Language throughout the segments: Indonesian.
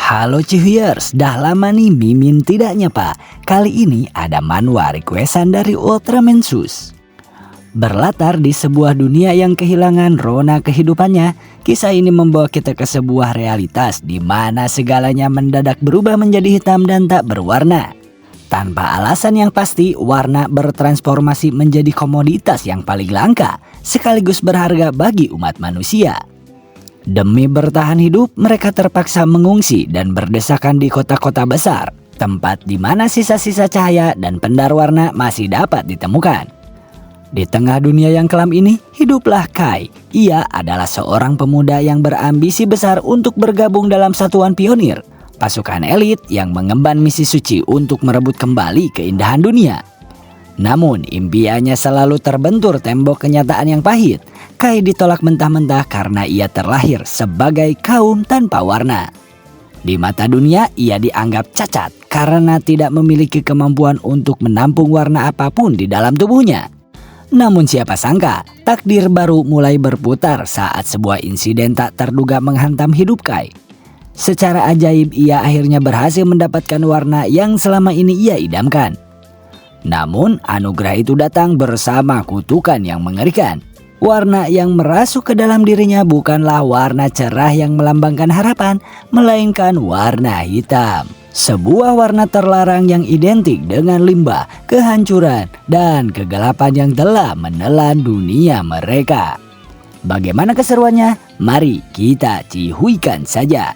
Halo Cihuyers, dah lama nih Mimin tidak nyapa. Kali ini ada manhwa requestan dari Ultraman Sus. Berlatar di sebuah dunia yang kehilangan rona kehidupannya, kisah ini membawa kita ke sebuah realitas di mana segalanya mendadak berubah menjadi hitam dan tak berwarna. Tanpa alasan yang pasti, warna bertransformasi menjadi komoditas yang paling langka, sekaligus berharga bagi umat manusia. Demi bertahan hidup, mereka terpaksa mengungsi dan berdesakan di kota-kota besar, tempat di mana sisa-sisa cahaya dan pendar warna masih dapat ditemukan. Di tengah dunia yang kelam ini, hiduplah Kai. Ia adalah seorang pemuda yang berambisi besar untuk bergabung dalam satuan pionir, pasukan elit yang mengemban misi suci untuk merebut kembali keindahan dunia. Namun impiannya selalu terbentur tembok kenyataan yang pahit. Kai ditolak mentah-mentah karena ia terlahir sebagai kaum tanpa warna. Di mata dunia ia dianggap cacat karena tidak memiliki kemampuan untuk menampung warna apapun di dalam tubuhnya. Namun siapa sangka takdir baru mulai berputar saat sebuah insiden tak terduga menghantam hidup Kai. Secara ajaib ia akhirnya berhasil mendapatkan warna yang selama ini ia idamkan. Namun anugerah itu datang bersama kutukan yang mengerikan. Warna yang merasuk ke dalam dirinya bukanlah warna cerah yang melambangkan harapan, melainkan warna hitam. Sebuah warna terlarang yang identik dengan limbah, kehancuran, dan kegelapan yang telah menelan dunia mereka. Bagaimana keseruannya? Mari kita cihuikan saja.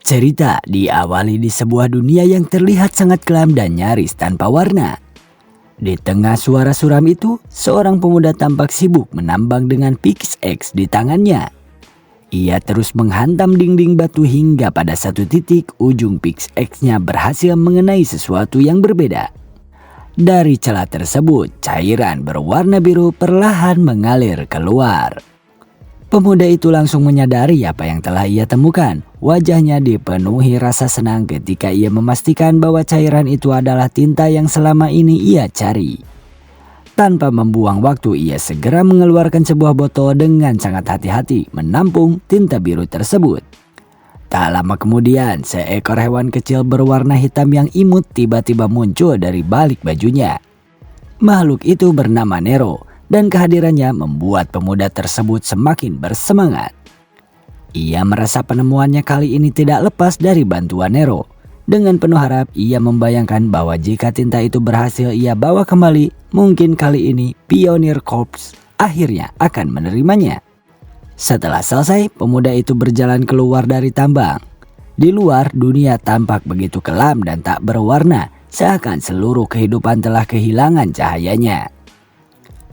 Cerita diawali di sebuah dunia yang terlihat sangat kelam dan nyaris tanpa warna. Di tengah suara suram itu, seorang pemuda tampak sibuk menambang dengan pickaxe di tangannya. Ia terus menghantam dinding batu hingga pada satu titik ujung pickaxe-nya berhasil mengenai sesuatu yang berbeda. Dari celah tersebut, cairan berwarna biru perlahan mengalir keluar. Pemuda itu langsung menyadari apa yang telah ia temukan. Wajahnya dipenuhi rasa senang ketika ia memastikan bahwa cairan itu adalah tinta yang selama ini ia cari. Tanpa membuang waktu, ia segera mengeluarkan sebuah botol dengan sangat hati-hati menampung tinta biru tersebut. Tak lama kemudian, seekor hewan kecil berwarna hitam yang imut tiba-tiba muncul dari balik bajunya. Makhluk itu bernama Nero. Dan kehadirannya membuat pemuda tersebut semakin bersemangat. Ia merasa penemuannya kali ini tidak lepas dari bantuan Nero. Dengan penuh harap, ia membayangkan bahwa jika tinta itu berhasil ia bawa kembali, mungkin kali ini Pioneer Corps akhirnya akan menerimanya. Setelah selesai, pemuda itu berjalan keluar dari tambang. Di luar, dunia tampak begitu kelam dan tak berwarna, seakan seluruh kehidupan telah kehilangan cahayanya.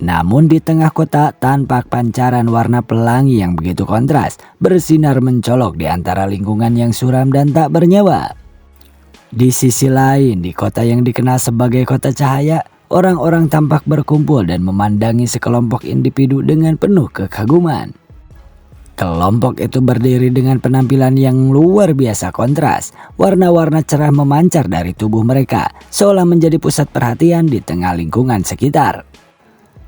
Namun di tengah kota tampak pancaran warna pelangi yang begitu kontras, bersinar mencolok di antara lingkungan yang suram dan tak bernyawa. Di sisi lain, di kota yang dikenal sebagai kota cahaya, orang-orang tampak berkumpul dan memandangi sekelompok individu dengan penuh kekaguman. Kelompok itu berdiri dengan penampilan yang luar biasa kontras. Warna-warna cerah memancar dari tubuh mereka, seolah menjadi pusat perhatian di tengah lingkungan sekitar.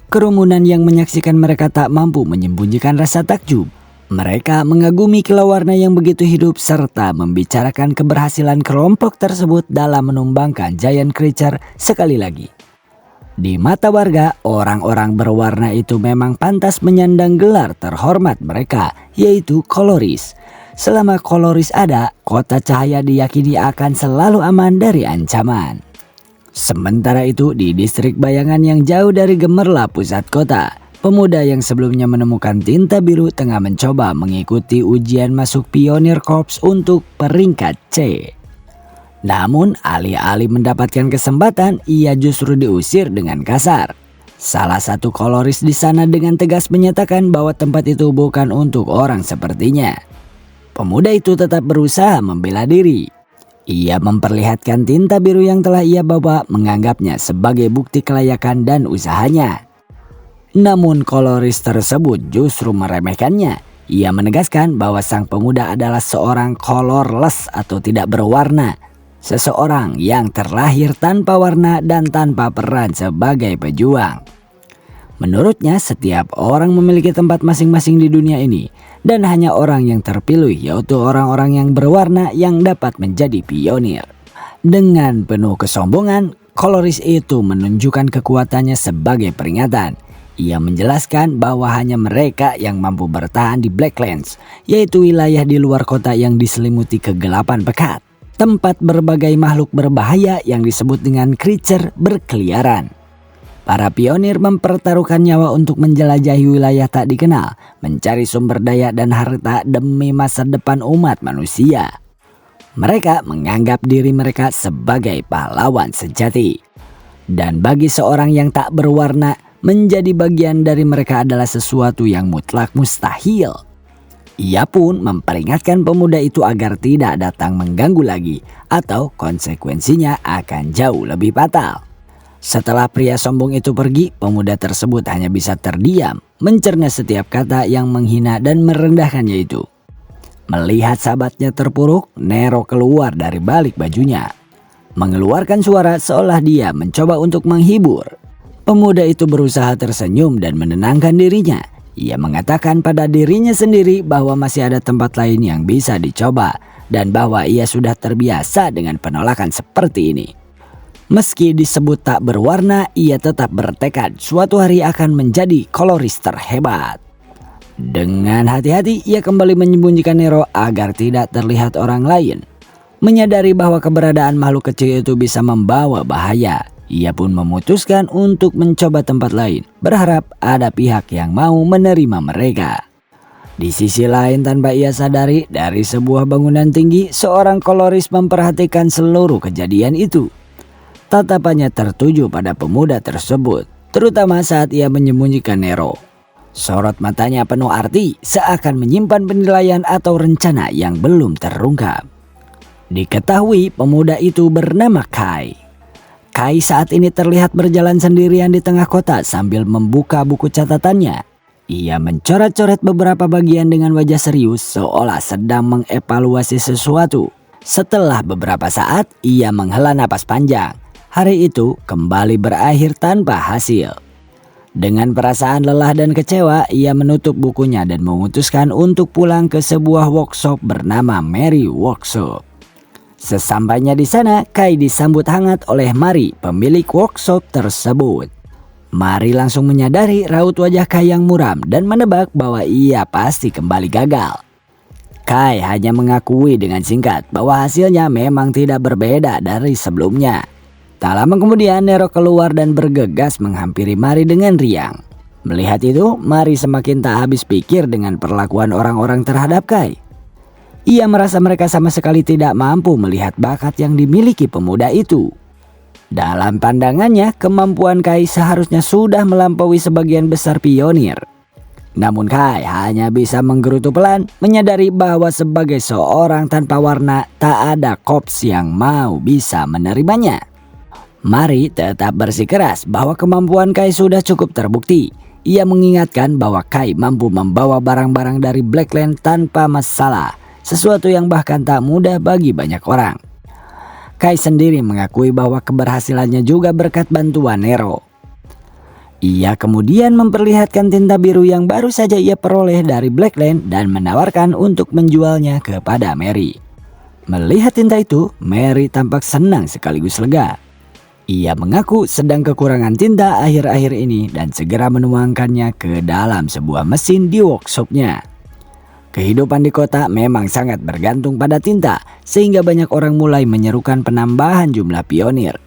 Kerumunan yang menyaksikan mereka tak mampu menyembunyikan rasa takjub. Mereka mengagumi kilau warna yang begitu hidup serta membicarakan keberhasilan kelompok tersebut dalam menumbangkan giant creature sekali lagi. Di mata warga, orang-orang berwarna itu memang pantas menyandang gelar terhormat mereka, yaitu Coloris. Selama Coloris ada, kota cahaya diyakini akan selalu aman dari ancaman. Sementara itu di distrik bayangan yang jauh dari gemerlap pusat kota, pemuda yang sebelumnya menemukan tinta biru tengah mencoba mengikuti ujian masuk Pioneer Corps untuk peringkat C. Namun alih-alih mendapatkan kesempatan, ia justru diusir dengan kasar. Salah satu Coloris di sana dengan tegas menyatakan bahwa tempat itu bukan untuk orang sepertinya. Pemuda itu tetap berusaha membela diri. Ia memperlihatkan tinta biru yang telah ia bawa, menganggapnya sebagai bukti kelayakan dan usahanya. Namun Coloris tersebut justru meremehkannya. Ia menegaskan bahwa sang pemuda adalah seorang colorless atau tidak berwarna. seseorang yang terlahir tanpa warna dan tanpa peran sebagai pejuang. Menurutnya, setiap orang memiliki tempat masing-masing di dunia ini, dan hanya orang yang terpilih, yaitu orang-orang yang berwarna, yang dapat menjadi pionir. Dengan penuh kesombongan, koloris itu menunjukkan kekuatannya sebagai peringatan. Ia menjelaskan bahwa hanya mereka yang mampu bertahan di Blacklands, yaitu wilayah di luar kota yang diselimuti kegelapan pekat, tempat berbagai makhluk berbahaya yang disebut dengan creature berkeliaran. Para pionir mempertaruhkan nyawa untuk menjelajahi wilayah tak dikenal, mencari sumber daya dan harta demi masa depan umat manusia. Mereka menganggap diri mereka sebagai pahlawan sejati. Dan bagi seorang yang tak berwarna, menjadi bagian dari mereka adalah sesuatu yang mutlak mustahil. Ia pun memperingatkan pemuda itu agar tidak datang mengganggu lagi, atau konsekuensinya akan jauh lebih fatal. Setelah pria sombong itu pergi, pemuda tersebut hanya bisa terdiam, mencerna setiap kata yang menghina dan merendahkannya itu. Melihat sahabatnya terpuruk, Nero keluar dari balik bajunya, mengeluarkan suara seolah dia mencoba untuk menghibur. Pemuda itu berusaha tersenyum dan menenangkan dirinya. Ia mengatakan pada dirinya sendiri bahwa masih ada tempat lain yang bisa dicoba, dan bahwa ia sudah terbiasa dengan penolakan seperti ini. Meski disebut tak berwarna, ia tetap bertekad suatu hari akan menjadi koloris terhebat. Dengan hati-hati, ia kembali menyembunyikan Nero agar tidak terlihat orang lain. Menyadari bahwa keberadaan makhluk kecil itu bisa membawa bahaya, ia pun memutuskan untuk mencoba tempat lain, berharap ada pihak yang mau menerima mereka. Di sisi lain, tanpa ia sadari, dari sebuah bangunan tinggi, seorang koloris memperhatikan seluruh kejadian itu. Tatapannya tertuju pada pemuda tersebut, terutama saat ia menyembunyikan Nero. Sorot matanya penuh arti, seakan menyimpan penilaian atau rencana yang belum terungkap. Diketahui pemuda itu bernama Kai. Kai saat ini terlihat berjalan sendirian di tengah kota sambil membuka buku catatannya. Ia mencoret-coret beberapa bagian dengan wajah serius, seolah sedang mengevaluasi sesuatu. Setelah beberapa saat, ia menghela napas panjang. Hari itu kembali berakhir tanpa hasil. Dengan perasaan lelah dan kecewa, ia menutup bukunya dan memutuskan untuk pulang ke sebuah workshop bernama Mary Workshop. Sesampainya di sana, Kai disambut hangat oleh Mary, pemilik workshop tersebut. Mary langsung menyadari raut wajah Kai yang muram dan menebak bahwa ia pasti kembali gagal. Kai hanya mengakui dengan singkat bahwa hasilnya memang tidak berbeda dari sebelumnya. Tak lama kemudian, Nero keluar dan bergegas menghampiri Mary dengan riang. Melihat itu, Mary semakin tak habis pikir dengan perlakuan orang-orang terhadap Kai. Ia merasa mereka sama sekali tidak mampu melihat bakat yang dimiliki pemuda itu. Dalam pandangannya, kemampuan Kai seharusnya sudah melampaui sebagian besar pionir. Namun Kai hanya bisa menggerutu pelan, menyadari bahwa sebagai seorang tanpa warna, tak ada korps yang mau bisa menerimanya. Mary tetap bersikeras bahwa kemampuan Kai sudah cukup terbukti. Ia mengingatkan bahwa Kai mampu membawa barang-barang dari Blackland tanpa masalah, sesuatu yang bahkan tak mudah bagi banyak orang. Kai sendiri mengakui bahwa keberhasilannya juga berkat bantuan Nero. Ia kemudian memperlihatkan tinta biru yang baru saja ia peroleh dari Blackland dan menawarkan untuk menjualnya kepada Mary. Melihat tinta itu, Mary tampak senang sekaligus lega. Ia mengaku sedang kekurangan tinta akhir-akhir ini dan segera menuangkannya ke dalam sebuah mesin di workshopnya. Kehidupan di kota memang sangat bergantung pada tinta, sehingga banyak orang mulai menyerukan penambahan jumlah pionir.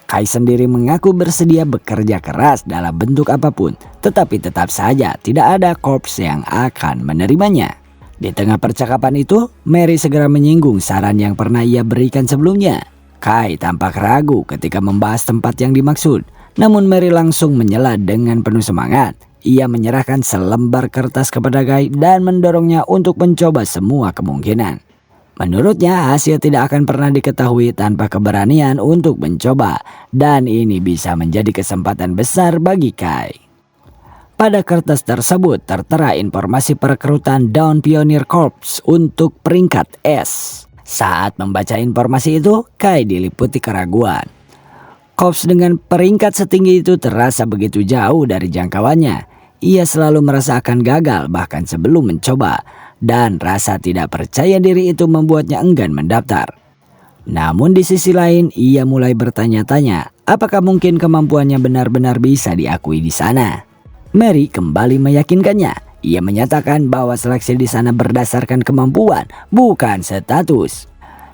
Kai sendiri mengaku bersedia bekerja keras dalam bentuk apapun, tetapi tetap saja tidak ada korps yang akan menerimanya. Di tengah percakapan itu, Mary segera menyinggung saran yang pernah ia berikan sebelumnya. Kai tampak ragu ketika membahas tempat yang dimaksud, namun Mary langsung menyela dengan penuh semangat. Ia menyerahkan selembar kertas kepada Kai dan mendorongnya untuk mencoba semua kemungkinan. Menurutnya, hasil tidak akan pernah diketahui tanpa keberanian untuk mencoba, dan ini bisa menjadi kesempatan besar bagi Kai. Pada kertas tersebut tertera informasi perekrutan Dawn Pioneer Corps untuk peringkat S. Saat membaca informasi itu, Kai diliputi keraguan. Korps dengan peringkat setinggi itu terasa begitu jauh dari jangkauannya. Ia selalu merasa akan gagal bahkan sebelum mencoba, dan rasa tidak percaya diri itu membuatnya enggan mendaftar. Namun di sisi lain, ia mulai bertanya-tanya, apakah mungkin kemampuannya benar-benar bisa diakui di sana. Mary kembali meyakinkannya. Ia menyatakan bahwa seleksi di sana berdasarkan kemampuan, bukan status.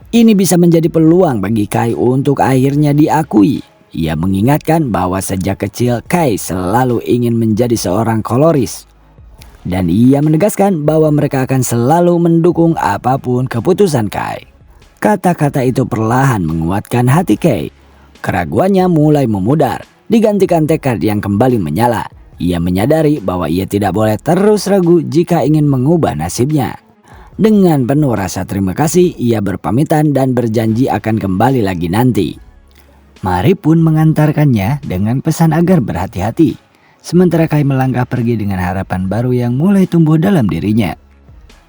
Ini bisa menjadi peluang bagi Kai untuk akhirnya diakui. Ia mengingatkan bahwa sejak kecil Kai selalu ingin menjadi seorang koloris. Dan ia menegaskan bahwa mereka akan selalu mendukung apapun keputusan Kai. Kata-kata itu perlahan menguatkan hati Kai. Keraguannya mulai memudar, digantikan tekad yang kembali menyala. Ia menyadari bahwa ia tidak boleh terus ragu jika ingin mengubah nasibnya. Dengan penuh rasa terima kasih, ia berpamitan dan berjanji akan kembali lagi nanti. Mary pun mengantarkannya dengan pesan agar berhati-hati. Sementara Kai melangkah pergi dengan harapan baru yang mulai tumbuh dalam dirinya.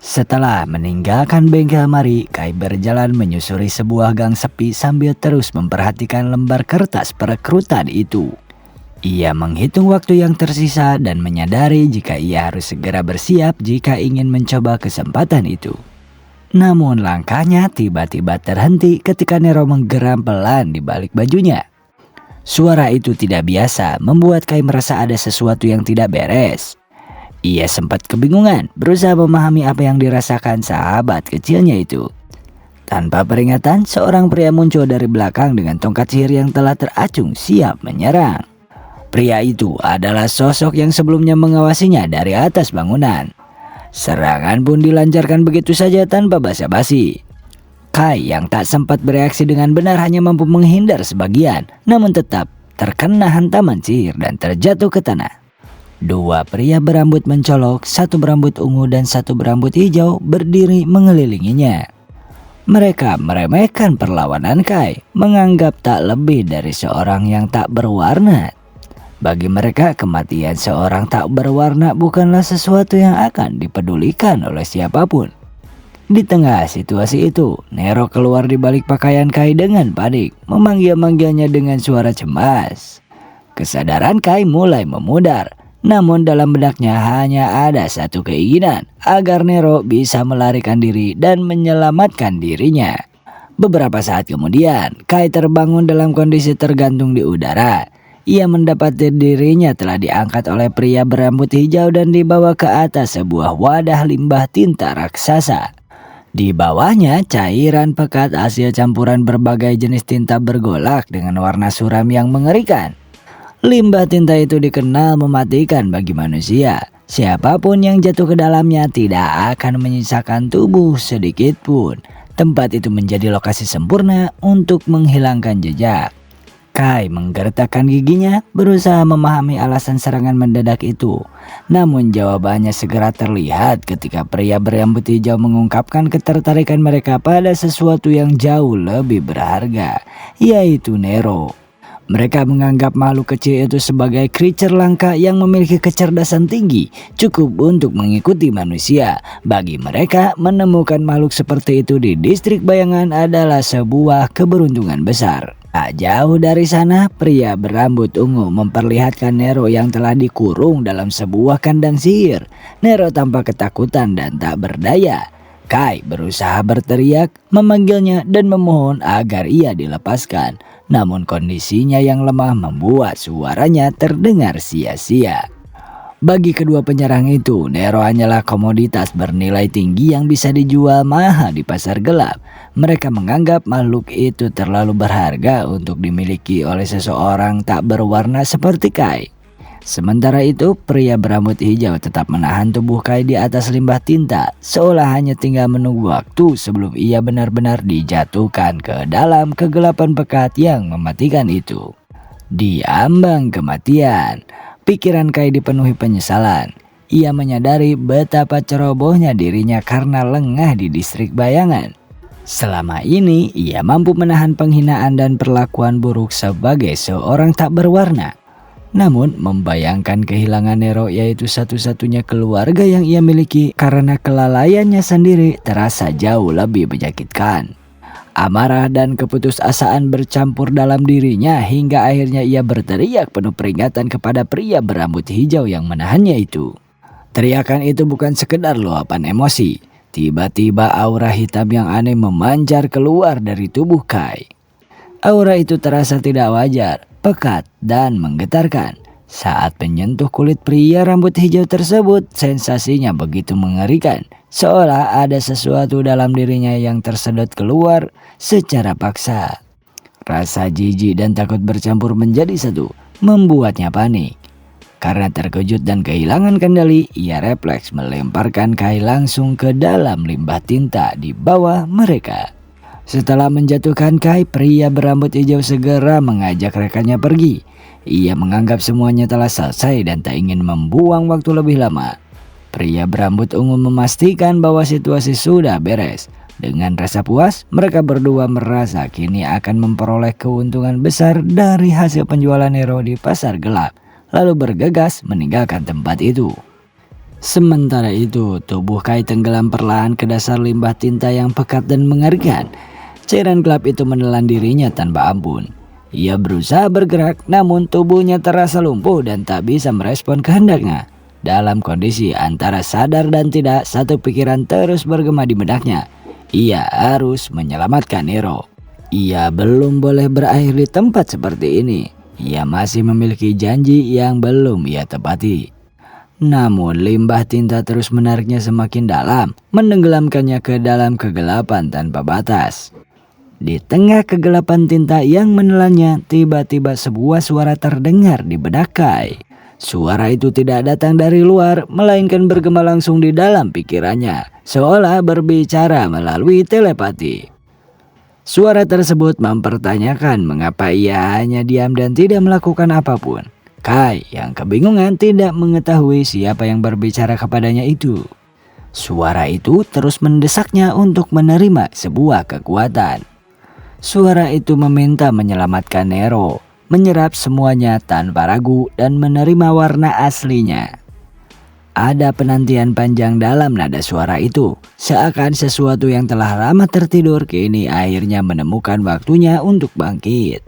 Setelah meninggalkan bengkel Mary, Kai berjalan menyusuri sebuah gang sepi sambil terus memperhatikan lembar kertas perekrutan itu. Ia menghitung waktu yang tersisa dan menyadari jika ia harus segera bersiap jika ingin mencoba kesempatan itu. Namun langkahnya tiba-tiba terhenti ketika Nero menggeram pelan di balik bajunya. Suara itu tidak biasa, membuat Kai merasa ada sesuatu yang tidak beres. Ia sempat kebingungan, berusaha memahami apa yang dirasakan sahabat kecilnya itu. Tanpa peringatan, seorang pria muncul dari belakang dengan tongkat sihir yang telah teracung siap menyerang. Pria itu adalah sosok yang sebelumnya mengawasinya dari atas bangunan. Serangan pun dilancarkan begitu saja tanpa basa-basi. Kai yang tak sempat bereaksi dengan benar hanya mampu menghindar sebagian, namun tetap terkena hantaman sihir dan terjatuh ke tanah. Dua pria berambut mencolok, satu berambut ungu dan satu berambut hijau berdiri mengelilinginya. Mereka meremehkan perlawanan Kai, menganggap tak lebih dari seorang yang tak berwarna. Bagi mereka, kematian seorang tak berwarna bukanlah sesuatu yang akan dipedulikan oleh siapapun. Di tengah situasi itu, Nero keluar di balik pakaian Kai dengan panik, memanggil-manggilnya dengan suara cemas. Kesadaran Kai mulai memudar, namun dalam benaknya hanya ada satu keinginan, agar Nero bisa melarikan diri dan menyelamatkan dirinya. Beberapa saat kemudian, Kai terbangun dalam kondisi tergantung di udara. Ia mendapati dirinya telah diangkat oleh pria berambut hijau dan dibawa ke atas sebuah wadah limbah tinta raksasa. Di bawahnya, cairan pekat hasil campuran berbagai jenis tinta bergolak dengan warna suram yang mengerikan. Limbah tinta itu dikenal mematikan bagi manusia. Siapapun yang jatuh ke dalamnya tidak akan menyisakan tubuh sedikit pun. Tempat itu menjadi lokasi sempurna untuk menghilangkan jejak. Kai menggertakkan giginya, berusaha memahami alasan serangan mendadak itu. Namun jawabannya segera terlihat ketika pria berambut hijau mengungkapkan ketertarikan mereka pada sesuatu yang jauh lebih berharga, yaitu Nero. Mereka menganggap makhluk kecil itu sebagai creature langka yang memiliki kecerdasan tinggi, cukup untuk mengikuti manusia. Bagi mereka, menemukan makhluk seperti itu di distrik bayangan adalah sebuah keberuntungan besar. Tak jauh dari sana, pria berambut ungu memperlihatkan Nero yang telah dikurung dalam sebuah kandang sihir. Nero tampak ketakutan dan tak berdaya. Kai berusaha berteriak, memanggilnya dan memohon agar ia dilepaskan. Namun kondisinya yang lemah membuat suaranya terdengar sia-sia. Bagi kedua penyerang itu, Nero hanyalah komoditas bernilai tinggi yang bisa dijual mahal di pasar gelap. Mereka menganggap makhluk itu terlalu berharga untuk dimiliki oleh seseorang tak berwarna seperti Kai. Sementara itu, pria berambut hijau tetap menahan tubuh Kai di atas limbah tinta, seolah hanya tinggal menunggu waktu sebelum ia benar-benar dijatuhkan ke dalam kegelapan pekat yang mematikan itu. Di ambang kematian, pikiran Kai dipenuhi penyesalan. Ia menyadari betapa cerobohnya dirinya karena lengah di distrik bayangan. Selama ini, ia mampu menahan penghinaan dan perlakuan buruk sebagai seorang tak berwarna. Namun membayangkan kehilangan Nero, yaitu satu-satunya keluarga yang ia miliki karena kelalaiannya sendiri, terasa jauh lebih menyakitkan. Amarah dan keputusasaan bercampur dalam dirinya hingga akhirnya ia berteriak penuh peringatan kepada pria berambut hijau yang menahannya itu. Teriakan itu bukan sekedar luapan emosi. Tiba-tiba aura hitam yang aneh memancar keluar dari tubuh Kai. Aura itu terasa tidak wajar, pekat, dan menggetarkan. Saat menyentuh kulit pria rambut hijau tersebut, sensasinya begitu mengerikan. Seolah ada sesuatu dalam dirinya yang tersedot keluar secara paksa. Rasa jijik dan takut bercampur menjadi satu, membuatnya panik. Karena terkejut dan kehilangan kendali, ia refleks melemparkan Kai langsung ke dalam limbah tinta di bawah mereka. Setelah menjatuhkan Kai, pria berambut hijau segera mengajak rekannya pergi. Ia menganggap semuanya telah selesai dan tak ingin membuang waktu lebih lama. Pria berambut ungu memastikan bahwa situasi sudah beres. Dengan rasa puas, mereka berdua merasa kini akan memperoleh keuntungan besar dari hasil penjualan Nero di pasar gelap, lalu bergegas meninggalkan tempat itu. Sementara itu, tubuh Kai tenggelam perlahan ke dasar limbah tinta yang pekat dan mengerikan. Cairan gelap itu menelan dirinya tanpa ampun. Ia berusaha bergerak, namun tubuhnya terasa lumpuh dan tak bisa merespon kehendaknya. Dalam kondisi antara sadar dan tidak, satu pikiran terus bergema di benaknya. Ia harus menyelamatkan Nero. Ia belum boleh berakhir di tempat seperti ini. Ia masih memiliki janji yang belum ia tepati. Namun limbah tinta terus menariknya semakin dalam, menenggelamkannya ke dalam kegelapan tanpa batas. Di tengah kegelapan tinta yang menelannya, tiba-tiba sebuah suara terdengar di benak Kai. Suara itu tidak datang dari luar, melainkan bergema langsung di dalam pikirannya, seolah berbicara melalui telepati. Suara tersebut mempertanyakan mengapa ia hanya diam dan tidak melakukan apapun. Kai yang kebingungan tidak mengetahui siapa yang berbicara kepadanya itu. Suara itu terus mendesaknya untuk menerima sebuah kekuatan. Suara itu meminta menyelamatkan Nero, menyerap semuanya tanpa ragu dan menerima warna aslinya. Ada penantian panjang dalam nada suara itu, seakan sesuatu yang telah lama tertidur kini akhirnya menemukan waktunya untuk bangkit.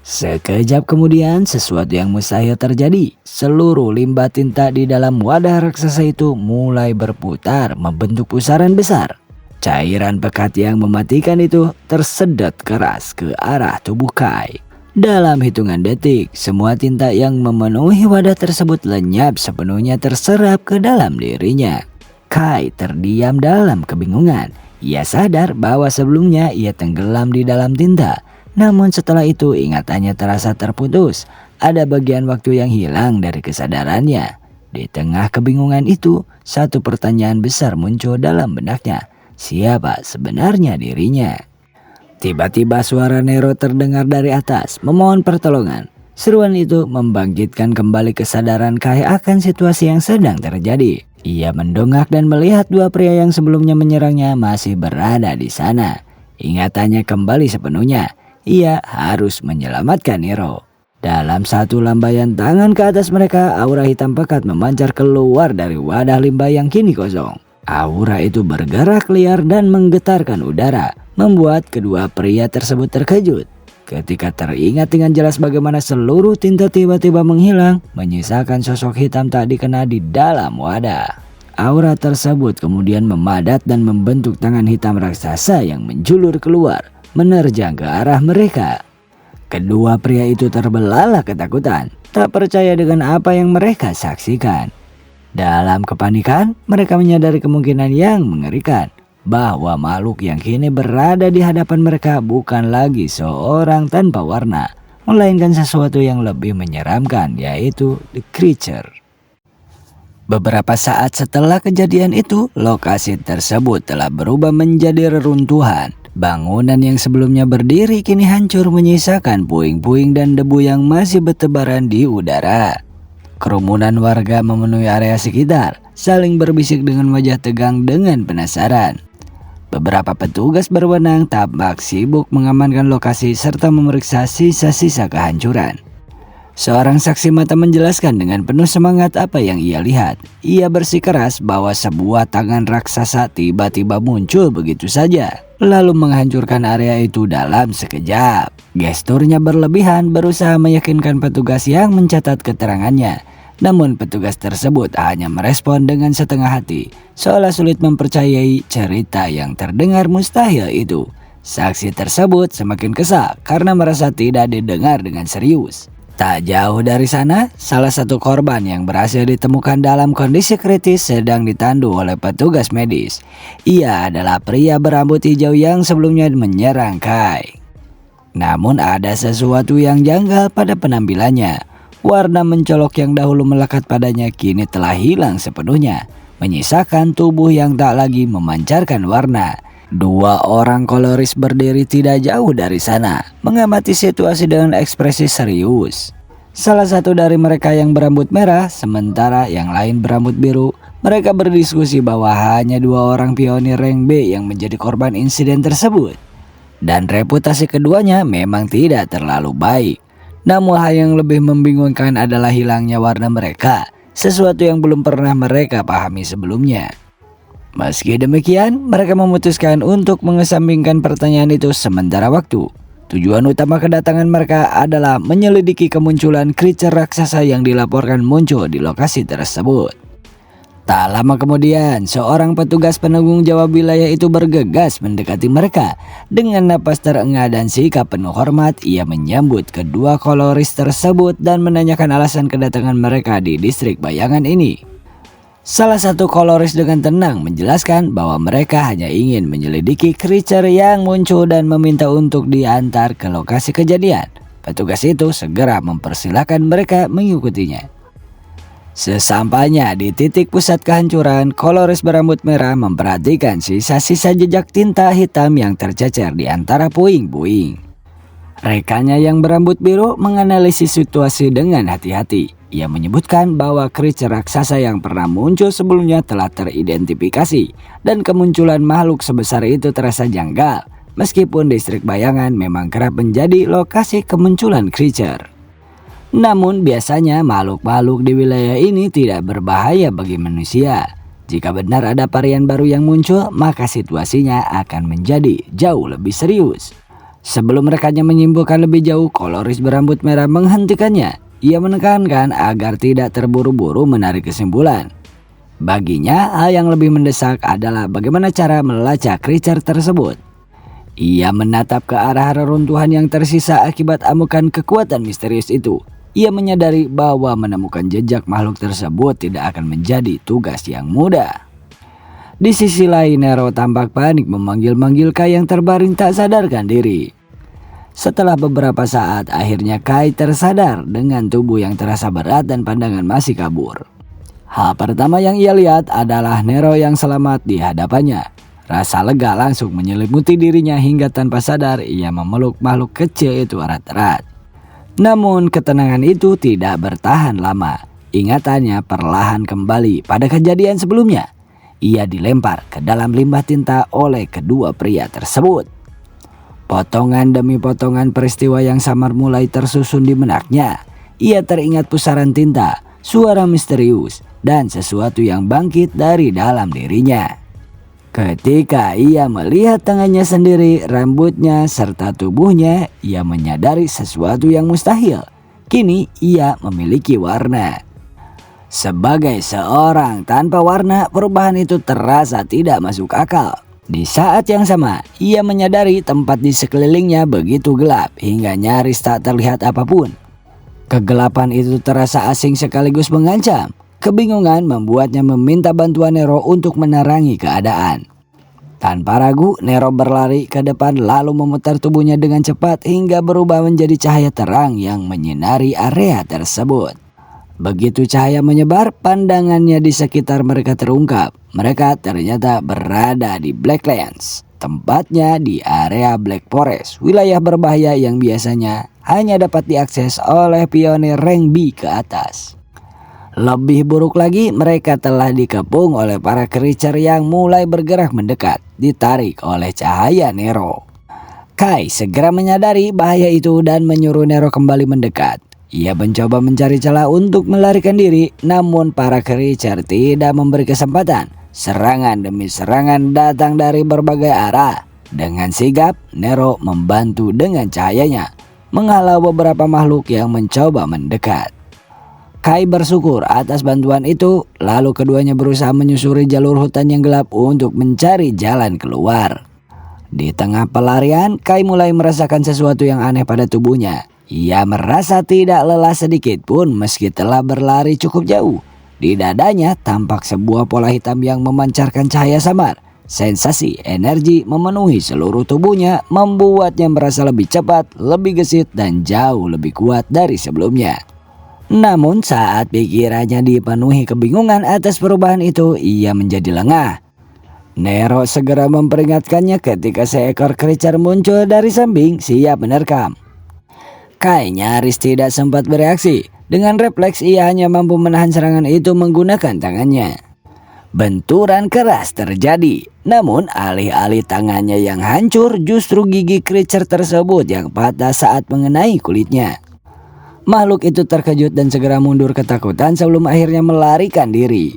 Sekejap kemudian sesuatu yang mustahil terjadi. Seluruh limbah tinta di dalam wadah raksasa itu mulai berputar membentuk pusaran besar. Cairan pekat yang mematikan itu tersedot keras ke arah tubuh Kai. Dalam hitungan detik, semua tinta yang memenuhi wadah tersebut lenyap sepenuhnya terserap ke dalam dirinya. Kai terdiam dalam kebingungan. Ia sadar bahwa sebelumnya ia tenggelam di dalam tinta. Namun setelah itu ingatannya terasa terputus. Ada bagian waktu yang hilang dari kesadarannya. Di tengah kebingungan itu, satu pertanyaan besar muncul dalam benaknya. Siapa sebenarnya dirinya? Tiba-tiba suara Nero terdengar dari atas, memohon pertolongan. Seruan itu membangkitkan kembali kesadaran Kai akan situasi yang sedang terjadi. Ia mendongak dan melihat dua pria yang sebelumnya menyerangnya masih berada di sana. Ingatannya kembali sepenuhnya. Ia harus menyelamatkan Nero. Dalam satu lambaian tangan ke atas mereka, aura hitam pekat memancar keluar dari wadah limbah yang kini kosong. Aura itu bergerak liar dan menggetarkan udara, membuat kedua pria tersebut terkejut. Ketika teringat dengan jelas bagaimana seluruh tinta tiba-tiba menghilang, menyisakan sosok hitam tak dikenal di dalam wadah. Aura tersebut kemudian memadat dan membentuk tangan hitam raksasa yang menjulur keluar, menerjang ke arah mereka. Kedua pria itu terbelalak ketakutan, tak percaya dengan apa yang mereka saksikan. Dalam kepanikan, mereka menyadari kemungkinan yang mengerikan, bahwa makhluk yang kini berada di hadapan mereka bukan lagi seorang tanpa warna, melainkan sesuatu yang lebih menyeramkan, yaitu The Creature. Beberapa saat setelah kejadian itu, lokasi tersebut telah berubah menjadi reruntuhan. Bangunan yang sebelumnya berdiri kini hancur, menyisakan puing-puing dan debu yang masih bertebaran di udara. Kerumunan warga memenuhi area sekitar, saling berbisik dengan wajah tegang dengan penasaran. Beberapa petugas berwenang tampak sibuk mengamankan lokasi serta memeriksa sisa-sisa kehancuran. Seorang saksi mata menjelaskan dengan penuh semangat apa yang ia lihat. Ia bersikeras bahwa sebuah tangan raksasa tiba-tiba muncul begitu saja, lalu menghancurkan area itu dalam sekejap. Gesturnya berlebihan, berusaha meyakinkan petugas yang mencatat keterangannya. Namun petugas tersebut hanya merespon dengan setengah hati, seolah sulit mempercayai cerita yang terdengar mustahil itu. Saksi tersebut semakin kesal karena merasa tidak didengar dengan serius. Tak jauh dari sana, salah satu korban yang berhasil ditemukan dalam kondisi kritis sedang ditandu oleh petugas medis. Ia adalah pria berambut hijau yang sebelumnya menyerang Kai. Namun ada sesuatu yang janggal pada penampilannya. Warna mencolok yang dahulu melekat padanya kini telah hilang sepenuhnya, menyisakan tubuh yang tak lagi memancarkan warna. Dua orang koloris berdiri tidak jauh dari sana, mengamati situasi dengan ekspresi serius. Salah satu dari mereka yang berambut merah, sementara yang lain berambut biru. Mereka berdiskusi bahwa hanya dua orang pionir rank B yang menjadi korban insiden tersebut. Dan reputasi keduanya memang tidak terlalu baik. Namun hal yang lebih membingungkan adalah hilangnya warna mereka, sesuatu yang belum pernah mereka pahami sebelumnya. Meski demikian, mereka memutuskan untuk mengesampingkan pertanyaan itu sementara waktu. Tujuan utama kedatangan mereka adalah menyelidiki kemunculan creature raksasa yang dilaporkan muncul di lokasi tersebut. Tak lama kemudian, seorang petugas penanggung jawab wilayah itu bergegas mendekati mereka. Dengan napas terengah dan sikap penuh hormat, ia menyambut kedua koloris tersebut dan menanyakan alasan kedatangan mereka di distrik bayangan ini. Salah satu koloris dengan tenang menjelaskan bahwa mereka hanya ingin menyelidiki creature yang muncul dan meminta untuk diantar ke lokasi kejadian. Petugas itu segera mempersilahkan mereka mengikutinya. Sesampainya di titik pusat kehancuran, koloris berambut merah memperhatikan sisa-sisa jejak tinta hitam yang tercecer di antara puing-puing. Rekannya yang berambut biru menganalisis situasi dengan hati-hati. Ia menyebutkan bahwa creature raksasa yang pernah muncul sebelumnya telah teridentifikasi dan kemunculan makhluk sebesar itu terasa janggal, meskipun distrik bayangan memang kerap menjadi lokasi kemunculan creature. Namun biasanya makhluk-makhluk di wilayah ini tidak berbahaya bagi manusia. Jika benar ada varian baru yang muncul, maka situasinya akan menjadi jauh lebih serius. Sebelum rekannya menyimpulkan lebih jauh, koloris berambut merah menghentikannya. Ia menekankan agar tidak terburu-buru menarik kesimpulan. Baginya, hal yang lebih mendesak adalah bagaimana cara melacak creature tersebut. Ia menatap ke arah reruntuhan yang tersisa akibat amukan kekuatan misterius itu. Ia menyadari bahwa menemukan jejak makhluk tersebut tidak akan menjadi tugas yang mudah. Di sisi lain, Nero tampak panik memanggil-manggil Kai yang terbaring tak sadarkan diri. Setelah beberapa saat, akhirnya Kai tersadar dengan tubuh yang terasa berat dan pandangan masih kabur. Hal pertama yang ia lihat adalah Nero yang selamat di hadapannya. Rasa lega langsung menyelimuti dirinya hingga tanpa sadar ia memeluk makhluk kecil itu erat-erat. Namun ketenangan itu tidak bertahan lama. Ingatannya perlahan kembali pada kejadian sebelumnya. Ia dilempar ke dalam limbah tinta oleh kedua pria tersebut. Potongan demi potongan peristiwa yang samar mulai tersusun di benaknya. Ia teringat pusaran tinta, suara misterius, dan sesuatu yang bangkit dari dalam dirinya. Ketika ia melihat tangannya sendiri, rambutnya, serta tubuhnya, ia menyadari sesuatu yang mustahil. Kini ia memiliki warna. Sebagai seorang tanpa warna, perubahan itu terasa tidak masuk akal. Di saat yang sama, ia menyadari tempat di sekelilingnya begitu gelap hingga nyaris tak terlihat apapun. Kegelapan itu terasa asing sekaligus mengancam. Kebingungan membuatnya meminta bantuan Nero untuk menerangi keadaan. Tanpa ragu, Nero berlari ke depan lalu memutar tubuhnya dengan cepat hingga berubah menjadi cahaya terang yang menyinari area tersebut. Begitu cahaya menyebar, pandangannya di sekitar mereka terungkap. Mereka ternyata berada di Blacklands, tempatnya di area Black Forest, wilayah berbahaya yang biasanya hanya dapat diakses oleh pionir rank B ke atas. Lebih buruk lagi, mereka telah dikepung oleh para creature yang mulai bergerak mendekat, ditarik oleh cahaya Nero. Kai segera menyadari bahaya itu dan menyuruh Nero kembali mendekat. Ia mencoba mencari celah untuk melarikan diri, namun para creature tidak memberi kesempatan. Serangan demi serangan datang dari berbagai arah. Dengan sigap, Nero membantu dengan cahayanya, menghalau beberapa makhluk yang mencoba mendekat. Kai bersyukur atas bantuan itu, lalu keduanya berusaha menyusuri jalur hutan yang gelap untuk mencari jalan keluar. Di tengah pelarian, Kai mulai merasakan sesuatu yang aneh pada tubuhnya. Ia merasa tidak lelah sedikit pun meski telah berlari cukup jauh. Di dadanya tampak sebuah pola hitam yang memancarkan cahaya samar. Sensasi energi memenuhi seluruh tubuhnya, membuatnya merasa lebih cepat, lebih gesit, dan jauh lebih kuat dari sebelumnya. Namun saat pikirannya dipenuhi kebingungan atas perubahan itu, ia menjadi lengah. Nero segera memperingatkannya ketika seekor creature muncul dari samping siap menerkam. Kai nyaris tidak sempat bereaksi. Dengan refleks ia hanya mampu menahan serangan itu menggunakan tangannya. Benturan keras terjadi. Namun alih-alih tangannya yang hancur, justru gigi creature tersebut yang patah saat mengenai kulitnya. Makhluk itu terkejut dan segera mundur ketakutan sebelum akhirnya melarikan diri.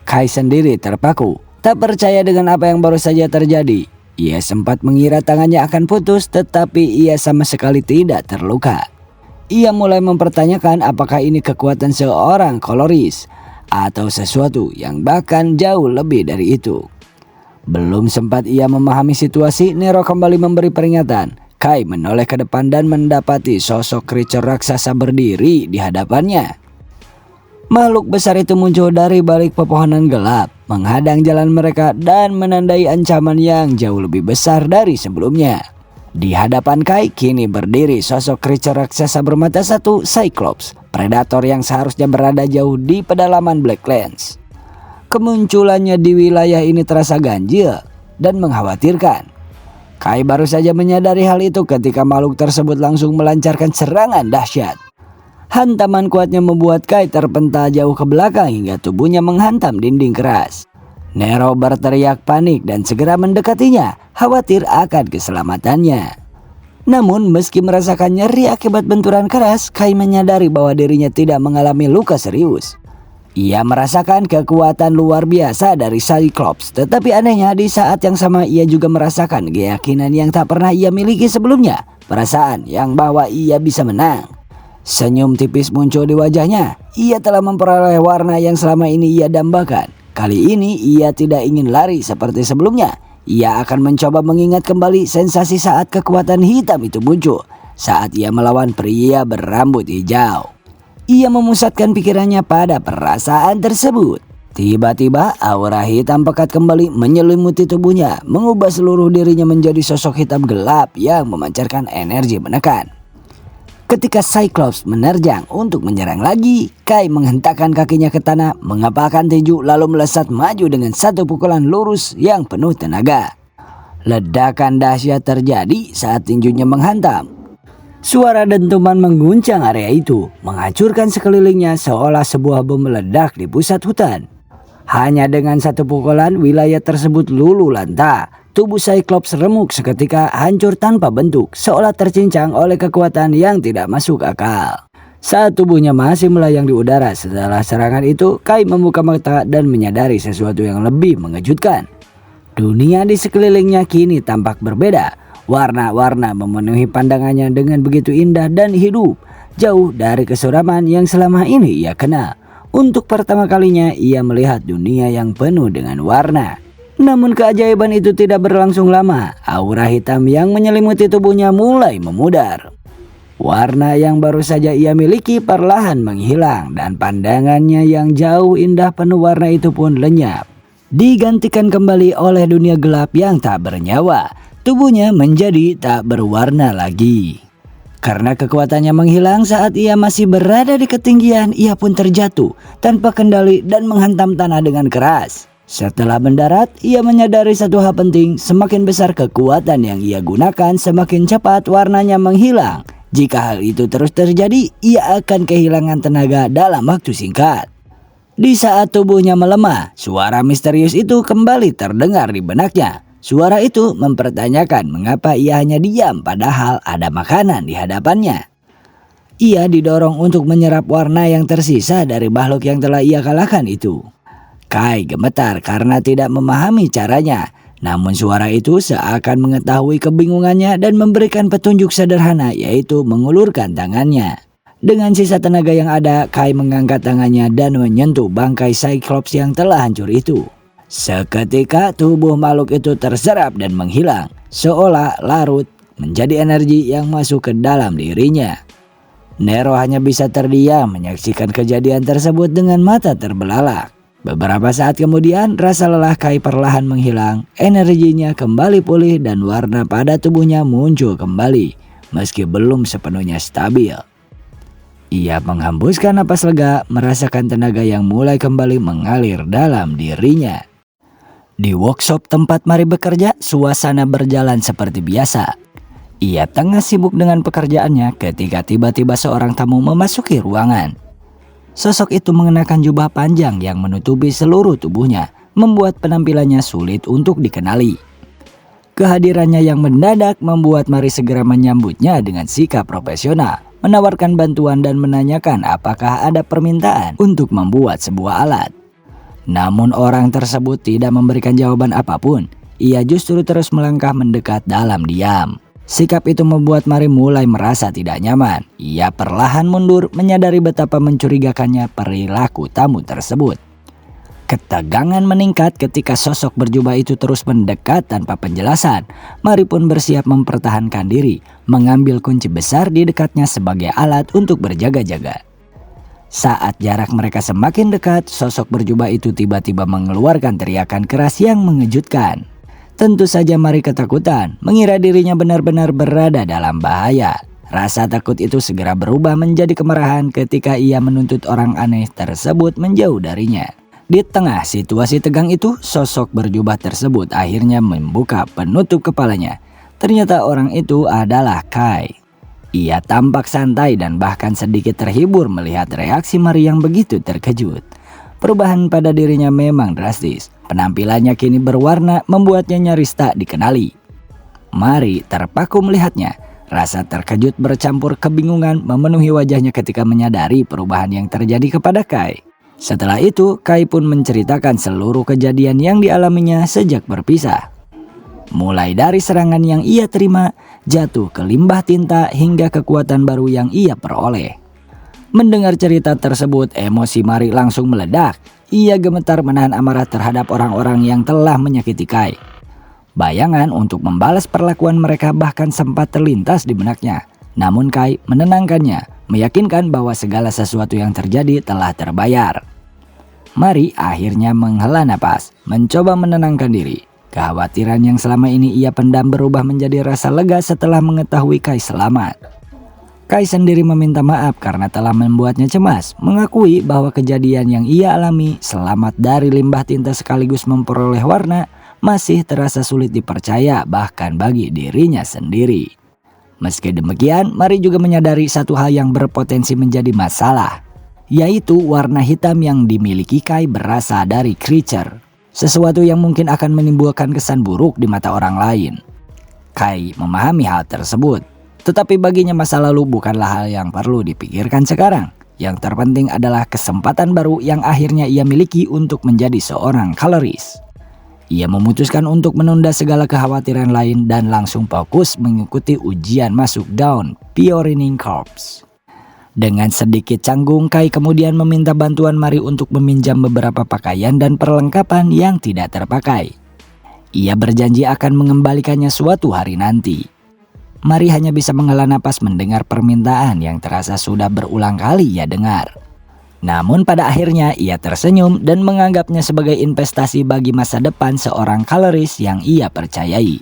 Kai sendiri terpaku, tak percaya dengan apa yang baru saja terjadi. Ia sempat mengira tangannya akan putus, tetapi ia sama sekali tidak terluka. Ia mulai mempertanyakan apakah ini kekuatan seorang koloris atau sesuatu yang bahkan jauh lebih dari itu. Belum sempat ia memahami situasi, Nero kembali memberi peringatan. Kai menoleh ke depan dan mendapati sosok creature raksasa berdiri di hadapannya. Makhluk besar itu muncul dari balik pepohonan gelap, menghadang jalan mereka dan menandai ancaman yang jauh lebih besar dari sebelumnya. Di hadapan Kai kini berdiri sosok creature raksasa bermata satu, Cyclops, predator yang seharusnya berada jauh di pedalaman Blacklands. Kemunculannya di wilayah ini terasa ganjil dan mengkhawatirkan. Kai baru saja menyadari hal itu ketika makhluk tersebut langsung melancarkan serangan dahsyat. Hantaman kuatnya membuat Kai terpental jauh ke belakang hingga tubuhnya menghantam dinding keras. Nero berteriak panik dan segera mendekatinya, khawatir akan keselamatannya. Namun meski merasakan nyeri akibat benturan keras, Kai menyadari bahwa dirinya tidak mengalami luka serius. Ia merasakan kekuatan luar biasa dari Cyclops, tetapi anehnya di saat yang sama ia juga merasakan keyakinan yang tak pernah ia miliki sebelumnya, perasaan yang bahwa ia bisa menang. Senyum tipis muncul di wajahnya. Ia telah memperoleh warna yang selama ini ia dambakan. Kali ini ia tidak ingin lari seperti sebelumnya. Ia akan mencoba mengingat kembali sensasi saat kekuatan hitam itu muncul, saat ia melawan pria berambut hijau. Ia memusatkan pikirannya pada perasaan tersebut. Tiba-tiba aura hitam pekat kembali menyelimuti tubuhnya, mengubah seluruh dirinya menjadi sosok hitam gelap yang memancarkan energi menekan. Ketika Cyclops menerjang untuk menyerang lagi, Kai menghentakkan kakinya ke tanah, mengepalkan tinju lalu melesat maju dengan satu pukulan lurus yang penuh tenaga. Ledakan dahsyat terjadi saat tinjunya menghantam. Suara dentuman mengguncang area itu, menghancurkan sekelilingnya seolah sebuah bom meledak di pusat hutan. Hanya dengan satu pukulan, wilayah tersebut luluh lantah. Tubuh Cyclops remuk seketika, hancur tanpa bentuk, seolah tercincang oleh kekuatan yang tidak masuk akal. Saat tubuhnya masih melayang di udara setelah serangan itu, Kai membuka mata dan menyadari sesuatu yang lebih mengejutkan. Dunia di sekelilingnya kini tampak berbeda. Warna-warna memenuhi pandangannya dengan begitu indah dan hidup, jauh dari kesuraman yang selama ini ia kenal. Untuk pertama kalinya ia melihat dunia yang penuh dengan warna. Namun keajaiban itu tidak berlangsung lama. Aura hitam yang menyelimuti tubuhnya mulai memudar. Warna yang baru saja ia miliki perlahan menghilang dan pandangannya yang jauh indah penuh warna itu pun lenyap. Digantikan kembali oleh dunia gelap yang tak bernyawa. Tubuhnya menjadi tak berwarna lagi. Karena kekuatannya menghilang saat ia masih berada di ketinggian, ia pun terjatuh tanpa kendali dan menghantam tanah dengan keras. Setelah mendarat, ia menyadari satu hal penting, semakin besar kekuatan yang ia gunakan, semakin cepat warnanya menghilang. Jika hal itu terus terjadi, ia akan kehilangan tenaga dalam waktu singkat. Di saat tubuhnya melemah, suara misterius itu kembali terdengar di benaknya. Suara itu mempertanyakan mengapa ia hanya diam padahal ada makanan di hadapannya. Ia didorong untuk menyerap warna yang tersisa dari makhluk yang telah ia kalahkan itu. Kai gemetar karena tidak memahami caranya. Namun suara itu seakan mengetahui kebingungannya dan memberikan petunjuk sederhana, yaitu mengulurkan tangannya. Dengan sisa tenaga yang ada, Kai mengangkat tangannya dan menyentuh bangkai Cyclops yang telah hancur itu. Seketika tubuh makhluk itu terserap dan menghilang, seolah larut menjadi energi yang masuk ke dalam dirinya. Nero hanya bisa terdiam menyaksikan kejadian tersebut dengan mata terbelalak. Beberapa saat kemudian, rasa lelah Kai perlahan menghilang, energinya kembali pulih dan warna pada tubuhnya muncul kembali, meski belum sepenuhnya stabil. Ia menghembuskan napas lega, merasakan tenaga yang mulai kembali mengalir dalam dirinya. Di workshop tempat Mari bekerja, suasana berjalan seperti biasa. Ia tengah sibuk dengan pekerjaannya ketika tiba-tiba seorang tamu memasuki ruangan. Sosok itu mengenakan jubah panjang yang menutupi seluruh tubuhnya, membuat penampilannya sulit untuk dikenali. Kehadirannya yang mendadak membuat Mari segera menyambutnya dengan sikap profesional, menawarkan bantuan dan menanyakan apakah ada permintaan untuk membuat sebuah alat. Namun orang tersebut tidak memberikan jawaban apapun. Ia justru terus melangkah mendekat dalam diam. Sikap itu membuat Mari mulai merasa tidak nyaman. Ia perlahan mundur, menyadari betapa mencurigakannya perilaku tamu tersebut. Ketegangan meningkat ketika sosok berjubah itu terus mendekat tanpa penjelasan. Mari pun bersiap mempertahankan diri, mengambil kunci besar di dekatnya sebagai alat untuk berjaga-jaga. Saat jarak mereka semakin dekat, sosok berjubah itu tiba-tiba mengeluarkan teriakan keras yang mengejutkan. Tentu saja Mari ketakutan, mengira dirinya benar-benar berada dalam bahaya. Rasa takut itu segera berubah menjadi kemarahan ketika ia menuntut orang aneh tersebut menjauh darinya. Di tengah situasi tegang itu, sosok berjubah tersebut akhirnya membuka penutup kepalanya. Ternyata orang itu adalah Kai. Ia tampak santai dan bahkan sedikit terhibur melihat reaksi Mari yang begitu terkejut. Perubahan pada dirinya memang drastis. Penampilannya kini berwarna, membuatnya nyaris tak dikenali. Mari terpaku melihatnya. Rasa terkejut bercampur kebingungan memenuhi wajahnya ketika menyadari perubahan yang terjadi kepada Kai. Setelah itu, Kai pun menceritakan seluruh kejadian yang dialaminya sejak berpisah. Mulai dari serangan yang ia terima, jatuh ke limbah tinta, hingga kekuatan baru yang ia peroleh. Mendengar cerita tersebut, emosi Mari langsung meledak. Ia gemetar menahan amarah terhadap orang-orang yang telah menyakiti Kai. Bayangan untuk membalas perlakuan mereka bahkan sempat terlintas di benaknya. Namun Kai menenangkannya, meyakinkan bahwa segala sesuatu yang terjadi telah terbayar. Mari akhirnya menghela napas, mencoba menenangkan diri. Kekhawatiran yang selama ini ia pendam berubah menjadi rasa lega setelah mengetahui Kai selamat. Kai sendiri meminta maaf karena telah membuatnya cemas, mengakui bahwa kejadian yang ia alami, selamat dari limbah tinta sekaligus memperoleh warna, masih terasa sulit dipercaya bahkan bagi dirinya sendiri. Meski demikian, Mari juga menyadari satu hal yang berpotensi menjadi masalah, yaitu warna hitam yang dimiliki Kai berasal dari creature, sesuatu yang mungkin akan menimbulkan kesan buruk di mata orang lain. Kai memahami hal tersebut. Tetapi baginya masa lalu bukanlah hal yang perlu dipikirkan sekarang. Yang terpenting adalah kesempatan baru yang akhirnya ia miliki untuk menjadi seorang colorist. Ia memutuskan untuk menunda segala kekhawatiran lain dan langsung fokus mengikuti ujian masuk Dawn Pioneering Corps. Dengan sedikit canggung, Kai kemudian meminta bantuan Mari untuk meminjam beberapa pakaian dan perlengkapan yang tidak terpakai. Ia berjanji akan mengembalikannya suatu hari nanti. Mari hanya bisa menghela napas mendengar permintaan yang terasa sudah berulang kali ia dengar. Namun pada akhirnya ia tersenyum dan menganggapnya sebagai investasi bagi masa depan seorang colorist yang ia percayai.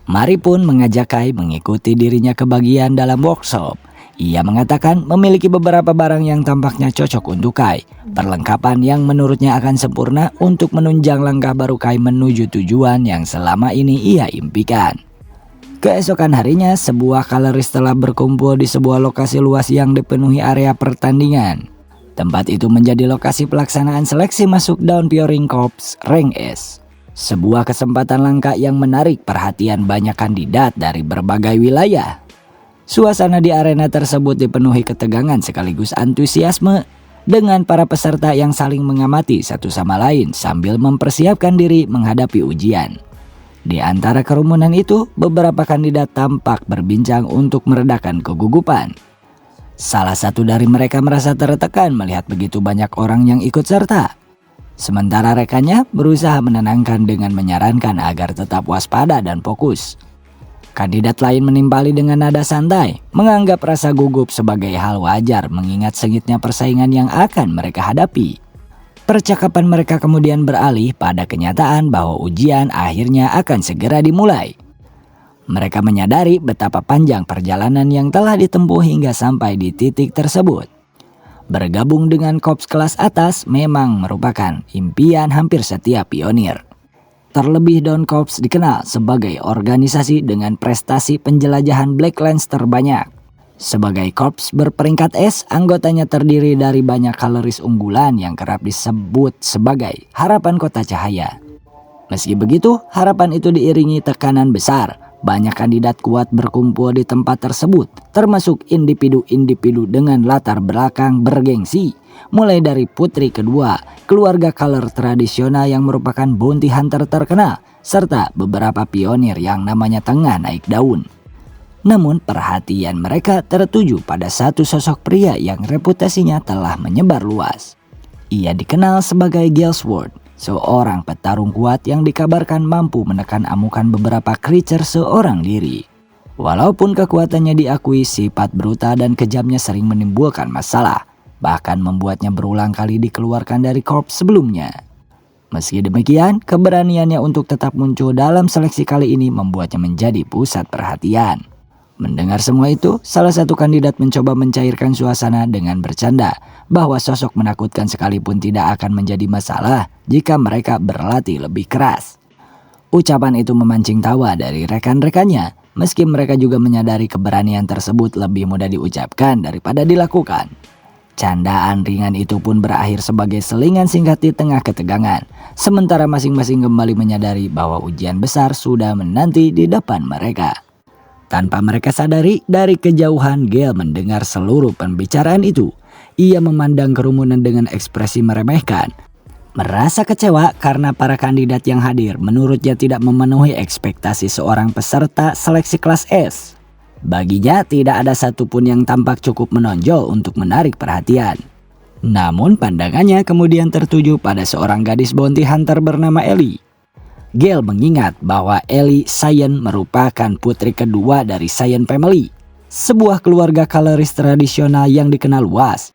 Mari pun mengajak Kai mengikuti dirinya ke bagian dalam workshop. Ia mengatakan memiliki beberapa barang yang tampaknya cocok untuk Kai. Perlengkapan yang menurutnya akan sempurna untuk menunjang langkah baru Kai menuju tujuan yang selama ini ia impikan. Keesokan harinya, sebuah colorist telah berkumpul di sebuah lokasi luas yang dipenuhi area pertandingan. Tempat itu menjadi lokasi pelaksanaan seleksi masuk Dawn Pioneering Corps Rank S. Sebuah kesempatan langka yang menarik perhatian banyak kandidat dari berbagai wilayah. Suasana di arena tersebut dipenuhi ketegangan sekaligus antusiasme dengan para peserta yang saling mengamati satu sama lain sambil mempersiapkan diri menghadapi ujian. Di antara kerumunan itu, beberapa kandidat tampak berbincang untuk meredakan kegugupan. Salah satu dari mereka merasa tertekan melihat begitu banyak orang yang ikut serta. Sementara rekannya berusaha menenangkan dengan menyarankan agar tetap waspada dan fokus. Kandidat lain menimpali dengan nada santai, menganggap rasa gugup sebagai hal wajar mengingat sengitnya persaingan yang akan mereka hadapi. Percakapan mereka kemudian beralih pada kenyataan bahwa ujian akhirnya akan segera dimulai. Mereka menyadari betapa panjang perjalanan yang telah ditempuh hingga sampai di titik tersebut. Bergabung dengan korps kelas atas memang merupakan impian hampir setiap pionir. Terlebih Dawn Corps dikenal sebagai organisasi dengan prestasi penjelajahan Blacklands terbanyak. Sebagai korps berperingkat S, anggotanya terdiri dari banyak kaloris unggulan yang kerap disebut sebagai harapan kota cahaya. Meski begitu, harapan itu diiringi tekanan besar. Banyak kandidat kuat berkumpul di tempat tersebut, termasuk individu-individu dengan latar belakang bergengsi. Mulai dari putri kedua, keluarga color tradisional yang merupakan bounty hunter terkenal, serta beberapa pionir yang namanya tengah naik daun. Namun perhatian mereka tertuju pada satu sosok pria yang reputasinya telah menyebar luas. Ia dikenal sebagai Galsworth, seorang petarung kuat yang dikabarkan mampu menekan amukan beberapa creature seorang diri. Walaupun kekuatannya diakui, sifat brutal dan kejamnya sering menimbulkan masalah, bahkan membuatnya berulang kali dikeluarkan dari korps sebelumnya. Meski demikian, keberaniannya untuk tetap muncul dalam seleksi kali ini membuatnya menjadi pusat perhatian. Mendengar semua itu, salah satu kandidat mencoba mencairkan suasana dengan bercanda bahwa sosok menakutkan sekalipun tidak akan menjadi masalah jika mereka berlatih lebih keras. Ucapan itu memancing tawa dari rekan-rekannya, meski mereka juga menyadari keberanian tersebut lebih mudah diucapkan daripada dilakukan. Candaan ringan itu pun berakhir sebagai selingan singkat di tengah ketegangan, sementara masing-masing kembali menyadari bahwa ujian besar sudah menanti di depan mereka. Tanpa mereka sadari, dari kejauhan Gale mendengar seluruh pembicaraan itu. Ia memandang kerumunan dengan ekspresi meremehkan. Merasa kecewa karena para kandidat yang hadir menurutnya tidak memenuhi ekspektasi seorang peserta seleksi kelas S. Baginya tidak ada satupun yang tampak cukup menonjol untuk menarik perhatian. Namun pandangannya kemudian tertuju pada seorang gadis bounty hunter bernama Ellie. Gale mengingat bahwa Ellie Cyan merupakan putri kedua dari Cyan Family, sebuah keluarga kaloris tradisional yang dikenal luas.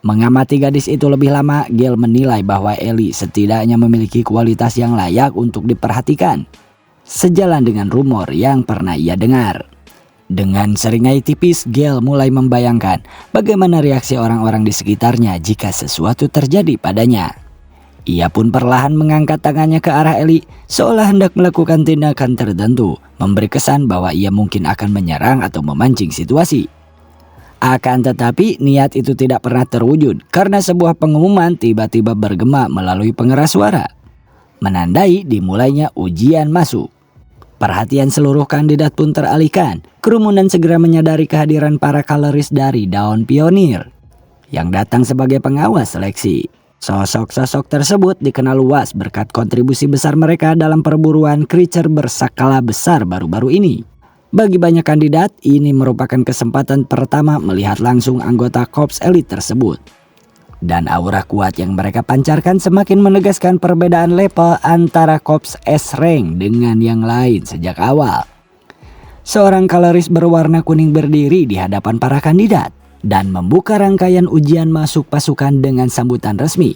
Mengamati gadis itu lebih lama, Gale menilai bahwa Ellie setidaknya memiliki kualitas yang layak untuk diperhatikan, sejalan dengan rumor yang pernah ia dengar. Dengan seringai tipis, Gale mulai membayangkan bagaimana reaksi orang-orang di sekitarnya jika sesuatu terjadi padanya. Ia pun perlahan mengangkat tangannya ke arah Ellie, seolah hendak melakukan tindakan tertentu, memberi kesan bahwa ia mungkin akan menyerang atau memancing situasi. Akan tetapi, niat itu tidak pernah terwujud karena sebuah pengumuman tiba-tiba bergema melalui pengeras suara, menandai dimulainya ujian masuk. Perhatian seluruh kandidat pun teralihkan. Kerumunan segera menyadari kehadiran para kaloris dari Dawn Pionir yang datang sebagai pengawas seleksi. Sosok-sosok tersebut dikenal luas berkat kontribusi besar mereka dalam perburuan creature berskala besar baru-baru ini. Bagi banyak kandidat, ini merupakan kesempatan pertama melihat langsung anggota korps elit tersebut. Dan aura kuat yang mereka pancarkan semakin menegaskan perbedaan level antara korps S-Rank dengan yang lain sejak awal. Seorang kaloris berwarna kuning berdiri di hadapan para kandidat dan membuka rangkaian ujian masuk pasukan dengan sambutan resmi.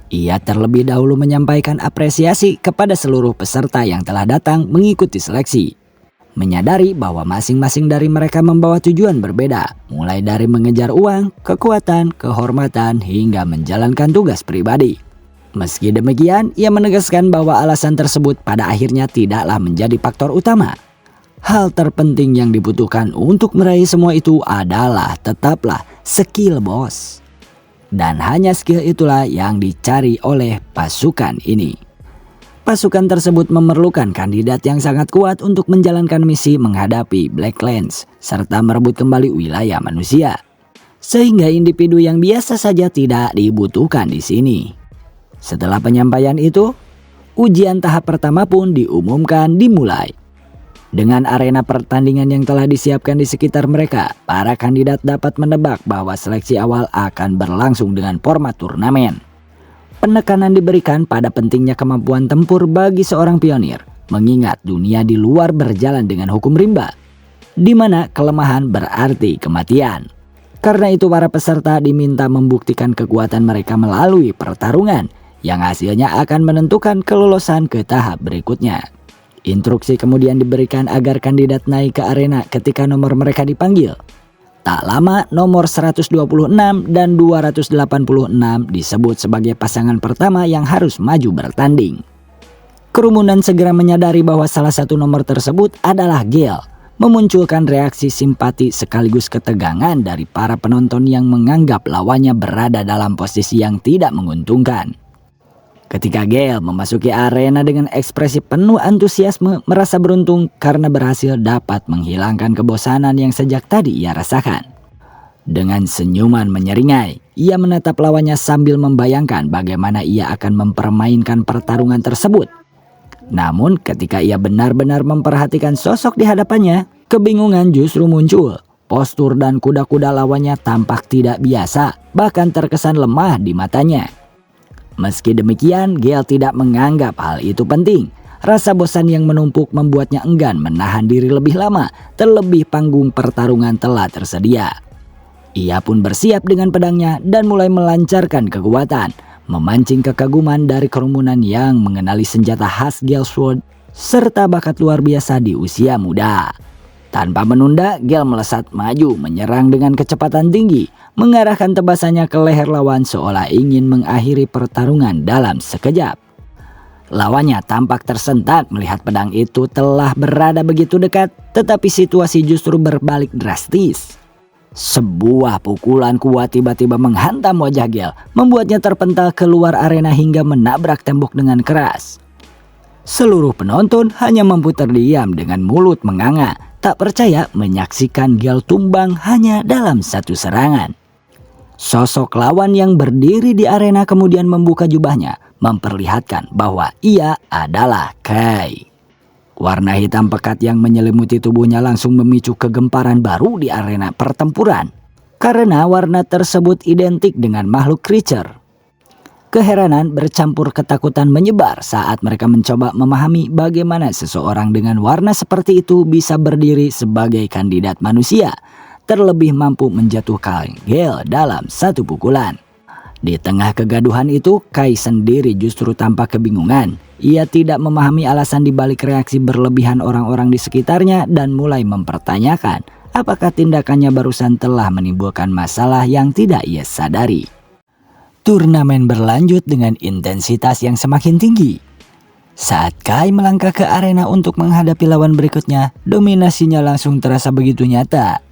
Ia terlebih dahulu menyampaikan apresiasi kepada seluruh peserta yang telah datang mengikuti seleksi. Menyadari bahwa masing-masing dari mereka membawa tujuan berbeda, mulai dari mengejar uang, kekuatan, kehormatan, hingga menjalankan tugas pribadi. Meski demikian, ia menegaskan bahwa alasan tersebut pada akhirnya tidaklah menjadi faktor utama. Hal terpenting yang dibutuhkan untuk meraih semua itu adalah tetaplah skill, bos. Dan hanya skill itulah yang dicari oleh pasukan ini. Pasukan tersebut memerlukan kandidat yang sangat kuat untuk menjalankan misi menghadapi Blacklands serta merebut kembali wilayah manusia. Sehingga individu yang biasa saja tidak dibutuhkan di sini. Setelah penyampaian itu, ujian tahap pertama pun diumumkan dimulai. Dengan arena pertandingan yang telah disiapkan di sekitar mereka, para kandidat dapat menebak bahwa seleksi awal akan berlangsung dengan format turnamen. Penekanan diberikan pada pentingnya kemampuan tempur bagi seorang pionir, mengingat dunia di luar berjalan dengan hukum rimba, di mana kelemahan berarti kematian. Karena itu para peserta diminta membuktikan kekuatan mereka melalui pertarungan, yang hasilnya akan menentukan kelolosan ke tahap berikutnya. Instruksi kemudian diberikan agar kandidat naik ke arena ketika nomor mereka dipanggil. Tak lama nomor 126 dan 286 disebut sebagai pasangan pertama yang harus maju bertanding. Kerumunan segera menyadari bahwa salah satu nomor tersebut adalah Gale, memunculkan reaksi simpati sekaligus ketegangan dari para penonton yang menganggap lawannya berada dalam posisi yang tidak menguntungkan. Ketika Gale memasuki arena dengan ekspresi penuh antusiasme, merasa beruntung karena berhasil dapat menghilangkan kebosanan yang sejak tadi ia rasakan. Dengan senyuman menyeringai, ia menatap lawannya sambil membayangkan bagaimana ia akan mempermainkan pertarungan tersebut. Namun ketika ia benar-benar memperhatikan sosok di hadapannya, kebingungan justru muncul. Postur dan kuda-kuda lawannya tampak tidak biasa, bahkan terkesan lemah di matanya. Meski demikian, Gale tidak menganggap hal itu penting. Rasa bosan yang menumpuk membuatnya enggan menahan diri lebih lama, terlebih panggung pertarungan telah tersedia. Ia pun bersiap dengan pedangnya dan mulai melancarkan kekuatan, memancing kekaguman dari kerumunan yang mengenali senjata khas Gale Sword serta bakat luar biasa di usia muda. Tanpa menunda, Gale melesat maju menyerang dengan kecepatan tinggi, mengarahkan tebasannya ke leher lawan seolah ingin mengakhiri pertarungan dalam sekejap. Lawannya tampak tersentak melihat pedang itu telah berada begitu dekat, tetapi situasi justru berbalik drastis. Sebuah pukulan kuat tiba-tiba menghantam wajah Gale, membuatnya terpental keluar arena hingga menabrak tembok dengan keras. Seluruh penonton hanya mampu terdiam dengan mulut menganga, tak percaya menyaksikan Gale tumbang hanya dalam satu serangan. Sosok lawan yang berdiri di arena kemudian membuka jubahnya, memperlihatkan bahwa ia adalah Kai. Warna hitam pekat yang menyelimuti tubuhnya langsung memicu kegemparan baru di arena pertempuran, karena warna tersebut identik dengan makhluk creature. Keheranan bercampur ketakutan menyebar saat mereka mencoba memahami bagaimana seseorang dengan warna seperti itu bisa berdiri sebagai kandidat manusia, terlebih mampu menjatuhkan Gale dalam satu pukulan. Di tengah kegaduhan itu, Kai sendiri justru tampak kebingungan. Ia tidak memahami alasan dibalik reaksi berlebihan orang-orang di sekitarnya dan mulai mempertanyakan apakah tindakannya barusan telah menimbulkan masalah yang tidak ia sadari. Turnamen berlanjut dengan intensitas yang semakin tinggi. Saat Kai melangkah ke arena untuk menghadapi lawan berikutnya, dominasinya langsung terasa begitu nyata.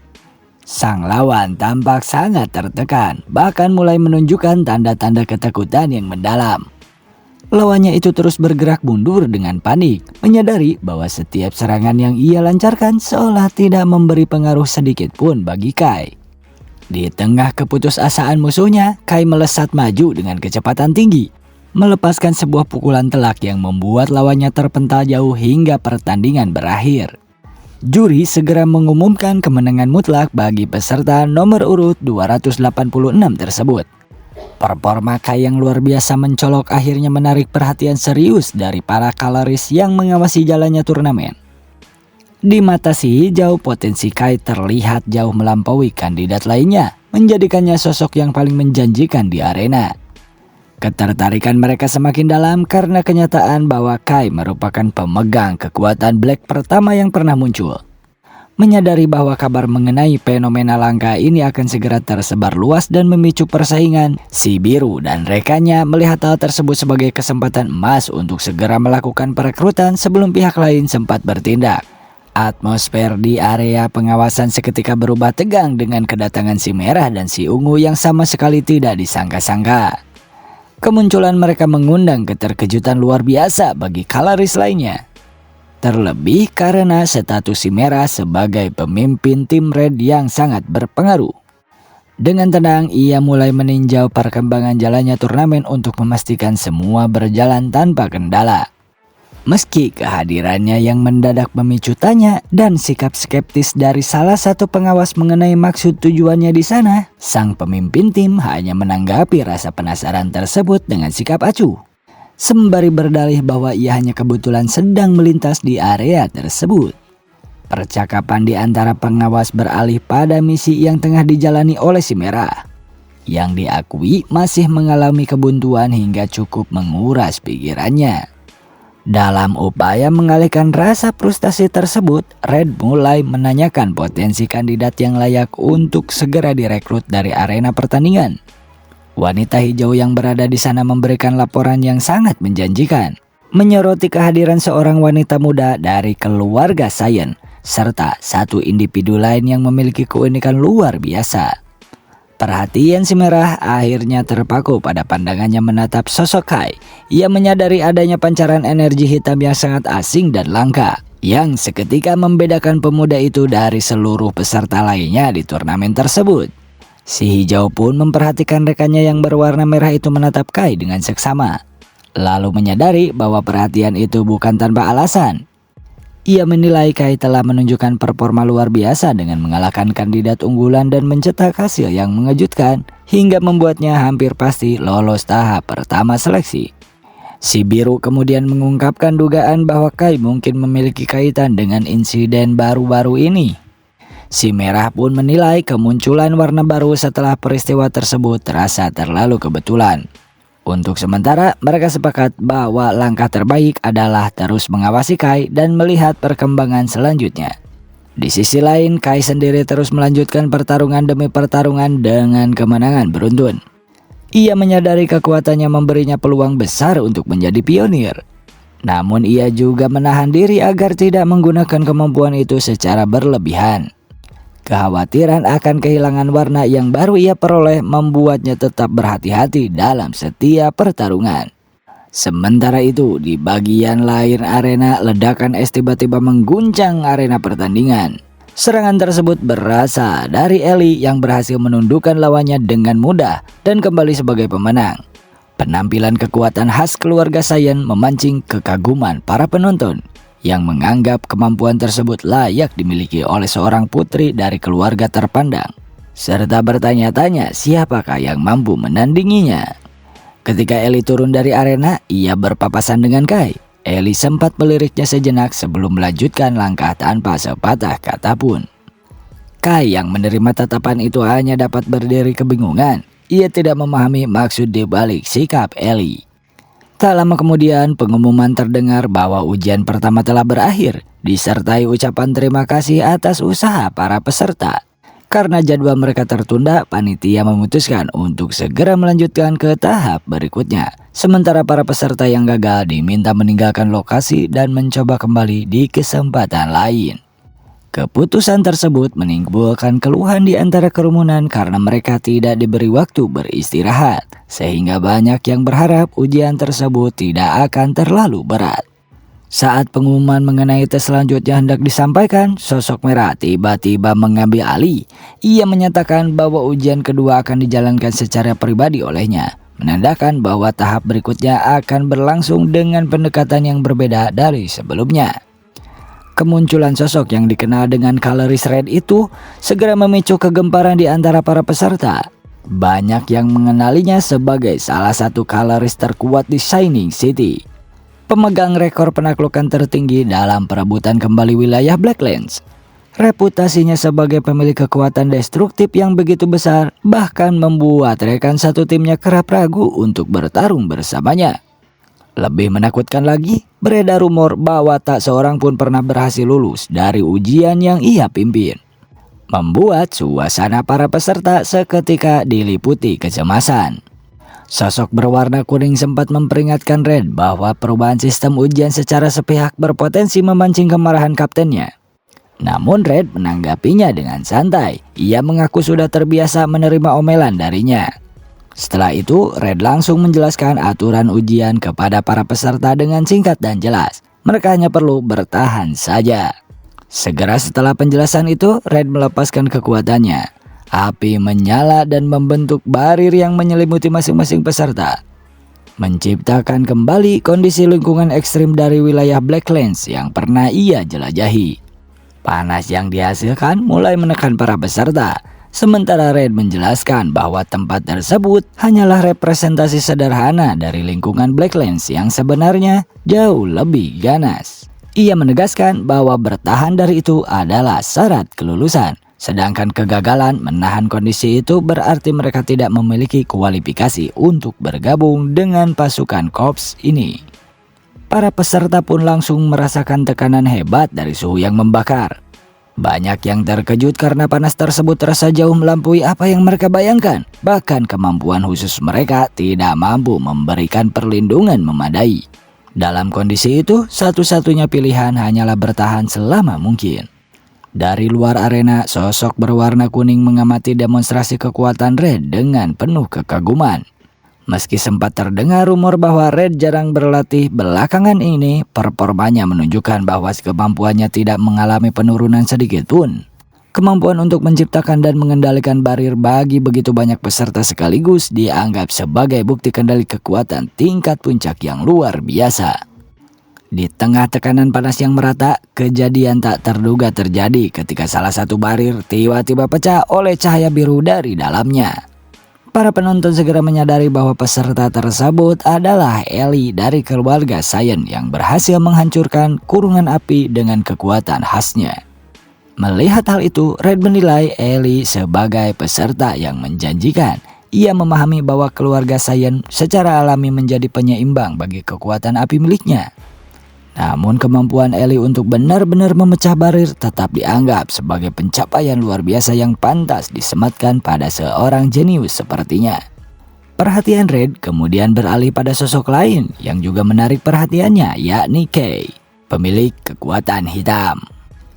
Sang lawan tampak sangat tertekan, bahkan mulai menunjukkan tanda-tanda ketakutan yang mendalam. Lawannya itu terus bergerak mundur dengan panik, menyadari bahwa setiap serangan yang ia lancarkan seolah tidak memberi pengaruh sedikit pun bagi Kai. Di tengah keputusasaan musuhnya, Kai melesat maju dengan kecepatan tinggi, melepaskan sebuah pukulan telak yang membuat lawannya terpental jauh hingga pertandingan berakhir. Juri segera mengumumkan kemenangan mutlak bagi peserta nomor urut 286 tersebut. Performa Kai yang luar biasa mencolok akhirnya menarik perhatian serius dari para kaloris yang mengawasi jalannya turnamen. Di mata si hijau, potensi Kai terlihat jauh melampaui kandidat lainnya, menjadikannya sosok yang paling menjanjikan di arena. Ketertarikan mereka semakin dalam karena kenyataan bahwa Kai merupakan pemegang kekuatan Black pertama yang pernah muncul. Menyadari bahwa kabar mengenai fenomena langka ini akan segera tersebar luas dan memicu persaingan, si biru dan rekannya melihat hal tersebut sebagai kesempatan emas untuk segera melakukan perekrutan sebelum pihak lain sempat bertindak. Atmosfer di area pengawasan seketika berubah tegang dengan kedatangan si merah dan si ungu yang sama sekali tidak disangka-sangka. Kemunculan mereka mengundang keterkejutan luar biasa bagi Caloris lainnya. Terlebih karena status si Merah sebagai pemimpin tim Red yang sangat berpengaruh. Dengan tenang, ia mulai meninjau perkembangan jalannya turnamen untuk memastikan semua berjalan tanpa kendala. Meski kehadirannya yang mendadak memicu tanya dan sikap skeptis dari salah satu pengawas mengenai maksud tujuannya di sana, sang pemimpin tim hanya menanggapi rasa penasaran tersebut dengan sikap acuh. Sembari berdalih bahwa ia hanya kebetulan sedang melintas di area tersebut. Percakapan di antara pengawas beralih pada misi yang tengah dijalani oleh si Merah, yang diakui masih mengalami kebuntuan hingga cukup menguras pikirannya. Dalam upaya mengalihkan rasa frustasi tersebut, Red mulai menanyakan potensi kandidat yang layak untuk segera direkrut dari arena pertandingan. Wanita hijau yang berada di sana memberikan laporan yang sangat menjanjikan, menyoroti kehadiran seorang wanita muda dari keluarga Saiyan, serta satu individu lain yang memiliki keunikan luar biasa. Perhatian si Merah akhirnya terpaku pada pandangannya menatap sosok Kai. Ia menyadari adanya pancaran energi hitam yang sangat asing dan langka, yang seketika membedakan pemuda itu dari seluruh peserta lainnya di turnamen tersebut. Si hijau pun memperhatikan rekannya yang berwarna merah itu menatap Kai dengan seksama, lalu menyadari bahwa perhatian itu bukan tanpa alasan. Ia menilai Kai telah menunjukkan performa luar biasa dengan mengalahkan kandidat unggulan dan mencetak hasil yang mengejutkan hingga membuatnya hampir pasti lolos tahap pertama seleksi. Si biru kemudian mengungkapkan dugaan bahwa Kai mungkin memiliki kaitan dengan insiden baru-baru ini. Si Merah pun menilai kemunculan warna baru setelah peristiwa tersebut terasa terlalu kebetulan. Untuk sementara, mereka sepakat bahwa langkah terbaik adalah terus mengawasi Kai dan melihat perkembangan selanjutnya. Di sisi lain, Kai sendiri terus melanjutkan pertarungan demi pertarungan dengan kemenangan beruntun. Ia menyadari kekuatannya memberinya peluang besar untuk menjadi pionir. Namun ia juga menahan diri agar tidak menggunakan kemampuan itu secara berlebihan. Kekhawatiran akan kehilangan warna yang baru ia peroleh membuatnya tetap berhati-hati dalam setiap pertarungan. Sementara itu, di bagian lain arena, ledakan es tiba-tiba mengguncang arena pertandingan. Serangan tersebut berasal dari Ellie yang berhasil menundukkan lawannya dengan mudah dan kembali sebagai pemenang. Penampilan kekuatan khas keluarga Saiyan memancing kekaguman para penonton, yang menganggap kemampuan tersebut layak dimiliki oleh seorang putri dari keluarga terpandang, serta bertanya-tanya siapakah yang mampu menandinginya. Ketika Ellie turun dari arena, ia berpapasan dengan Kai. Ellie sempat meliriknya sejenak sebelum melanjutkan langkah tanpa sepatah kata pun. Kai yang menerima tatapan itu hanya dapat berdiri kebingungan. Ia tidak memahami maksud di balik sikap Ellie. Tak lama kemudian, pengumuman terdengar bahwa ujian pertama telah berakhir, disertai ucapan terima kasih atas usaha para peserta. Karena jadwal mereka tertunda, panitia memutuskan untuk segera melanjutkan ke tahap berikutnya. Sementara para peserta yang gagal diminta meninggalkan lokasi dan mencoba kembali di kesempatan lain. Keputusan tersebut menimbulkan keluhan di antara kerumunan karena mereka tidak diberi waktu beristirahat, sehingga banyak yang berharap ujian tersebut tidak akan terlalu berat. Saat pengumuman mengenai tes selanjutnya hendak disampaikan, sosok Merah tiba-tiba mengambil alih. Ia menyatakan bahwa ujian kedua akan dijalankan secara pribadi olehnya, menandakan bahwa tahap berikutnya akan berlangsung dengan pendekatan yang berbeda dari sebelumnya. Kemunculan sosok yang dikenal dengan Caloris Red itu segera memicu kegemparan di antara para peserta. Banyak yang mengenalinya sebagai salah satu Caloris terkuat di Shining City, pemegang rekor penaklukan tertinggi dalam perebutan kembali wilayah Blacklands. Reputasinya sebagai pemilik kekuatan destruktif yang begitu besar bahkan membuat rekan satu timnya kerap ragu untuk bertarung bersamanya. Lebih menakutkan lagi, beredar rumor bahwa tak seorang pun pernah berhasil lulus dari ujian yang ia pimpin, membuat suasana para peserta seketika diliputi kecemasan. Sosok berwarna kuning sempat memperingatkan Red bahwa perubahan sistem ujian secara sepihak berpotensi memancing kemarahan kaptennya. Namun Red menanggapinya dengan santai. Ia mengaku sudah terbiasa menerima omelan darinya. Setelah itu, Red langsung menjelaskan aturan ujian kepada para peserta dengan singkat dan jelas. Mereka hanya perlu bertahan saja. Segera setelah penjelasan itu, Red melepaskan kekuatannya. Api menyala dan membentuk barir yang menyelimuti masing-masing peserta, menciptakan kembali kondisi lingkungan ekstrim dari wilayah Blacklands yang pernah ia jelajahi. Panas yang dihasilkan mulai menekan para peserta, sementara Red menjelaskan bahwa tempat tersebut hanyalah representasi sederhana dari lingkungan Blacklands yang sebenarnya jauh lebih ganas. Ia menegaskan bahwa bertahan dari itu adalah syarat kelulusan, sedangkan kegagalan menahan kondisi itu berarti mereka tidak memiliki kualifikasi untuk bergabung dengan pasukan korps ini. Para peserta pun langsung merasakan tekanan hebat dari suhu yang membakar. Banyak yang terkejut karena panas tersebut terasa jauh melampaui apa yang mereka bayangkan. Bahkan kemampuan khusus mereka tidak mampu memberikan perlindungan memadai. Dalam kondisi itu, satu-satunya pilihan hanyalah bertahan selama mungkin. Dari luar arena, sosok berwarna kuning mengamati demonstrasi kekuatan Red dengan penuh kekaguman. Meski sempat terdengar rumor bahwa Red jarang berlatih belakangan ini, performanya menunjukkan bahwa kemampuannya tidak mengalami penurunan sedikit pun. Kemampuan untuk menciptakan dan mengendalikan barir bagi begitu banyak peserta sekaligus dianggap sebagai bukti kendali kekuatan tingkat puncak yang luar biasa. Di tengah tekanan panas yang merata, kejadian tak terduga terjadi ketika salah satu barir tiba-tiba pecah oleh cahaya biru dari dalamnya. Para penonton segera menyadari bahwa peserta tersebut adalah Ellie dari keluarga Saiyan yang berhasil menghancurkan kurungan api dengan kekuatan khasnya. Melihat hal itu, Red menilai Ellie sebagai peserta yang menjanjikan. Ia memahami bahwa keluarga Saiyan secara alami menjadi penyeimbang bagi kekuatan api miliknya. Namun kemampuan Ellie untuk benar-benar memecah barir tetap dianggap sebagai pencapaian luar biasa yang pantas disematkan pada seorang jenius sepertinya. Perhatian Red kemudian beralih pada sosok lain yang juga menarik perhatiannya, yakni Kay, pemilik kekuatan hitam.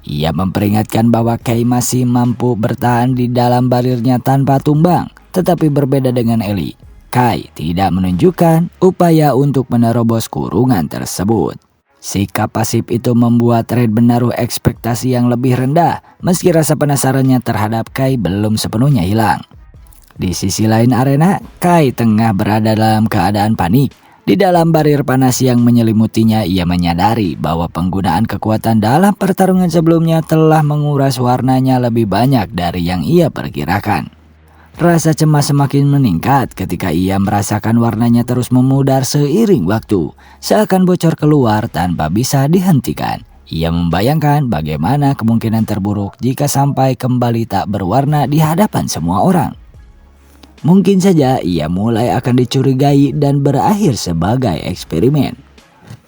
Ia memperingatkan bahwa Kay masih mampu bertahan di dalam barirnya tanpa tumbang, tetapi berbeda dengan Ellie. Kay tidak menunjukkan upaya untuk menerobos kurungan tersebut. Sikap pasif itu membuat Red menaruh ekspektasi yang lebih rendah, meski rasa penasarannya terhadap Kay belum sepenuhnya hilang. Di sisi lain arena, Kay tengah berada dalam keadaan panik. Di dalam barir panas yang menyelimutinya, ia menyadari bahwa penggunaan kekuatan dalam pertarungan sebelumnya telah menguras warnanya lebih banyak dari yang ia perkirakan. Rasa cemas semakin meningkat ketika ia merasakan warnanya terus memudar seiring waktu, seakan bocor keluar tanpa bisa dihentikan. Ia membayangkan bagaimana kemungkinan terburuk jika sampai kembali tak berwarna di hadapan semua orang. Mungkin saja ia mulai akan dicurigai dan berakhir sebagai eksperimen.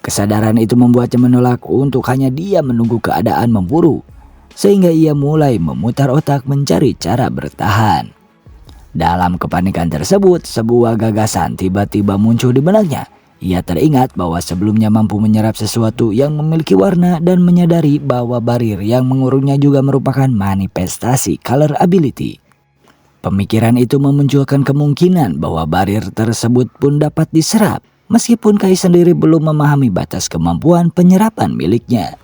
Kesadaran itu membuatnya menolak untuk hanya dia menunggu keadaan memburuk, sehingga ia mulai memutar otak mencari cara bertahan. Dalam kepanikan tersebut, sebuah gagasan tiba-tiba muncul di benaknya. Ia teringat bahwa sebelumnya mampu menyerap sesuatu yang memiliki warna dan menyadari bahwa barir yang mengurungnya juga merupakan manifestasi color ability. Pemikiran itu memunculkan kemungkinan bahwa barir tersebut pun dapat diserap, meskipun Kai sendiri belum memahami batas kemampuan penyerapan miliknya.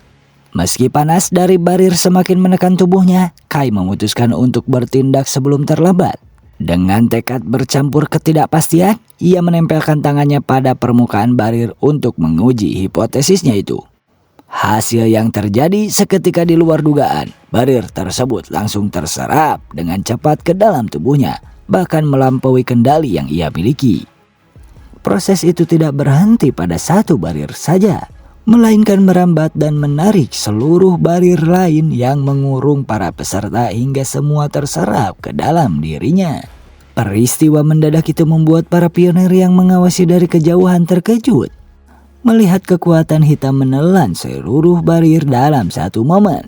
Meski panas dari barir semakin menekan tubuhnya, Kai memutuskan untuk bertindak sebelum terlambat. Dengan tekad bercampur ketidakpastian, ia menempelkan tangannya pada permukaan barir untuk menguji hipotesisnya itu. Hasil yang terjadi seketika di luar dugaan. Barir tersebut langsung terserap dengan cepat ke dalam tubuhnya, bahkan melampaui kendali yang ia miliki. Proses itu tidak berhenti pada satu barir saja, melainkan merambat dan menarik seluruh barir lain yang mengurung para peserta hingga semua terserap ke dalam dirinya. Peristiwa mendadak itu membuat para pionir yang mengawasi dari kejauhan terkejut. Melihat kekuatan hitam menelan seluruh barir dalam satu momen.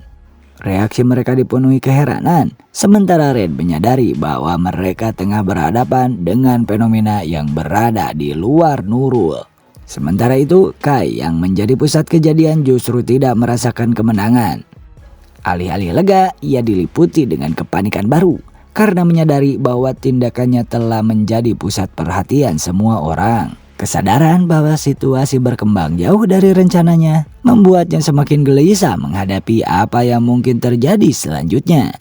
Reaksi mereka dipenuhi keheranan, sementara Red menyadari bahwa mereka tengah berhadapan dengan fenomena yang berada di luar Nurul. Sementara itu, Kai yang menjadi pusat kejadian justru tidak merasakan kemenangan. Alih-alih lega, ia diliputi dengan kepanikan baru. karena menyadari bahwa tindakannya telah menjadi pusat perhatian semua orang. Kesadaran bahwa situasi berkembang jauh dari rencananya membuatnya semakin gelisah menghadapi apa yang mungkin terjadi selanjutnya.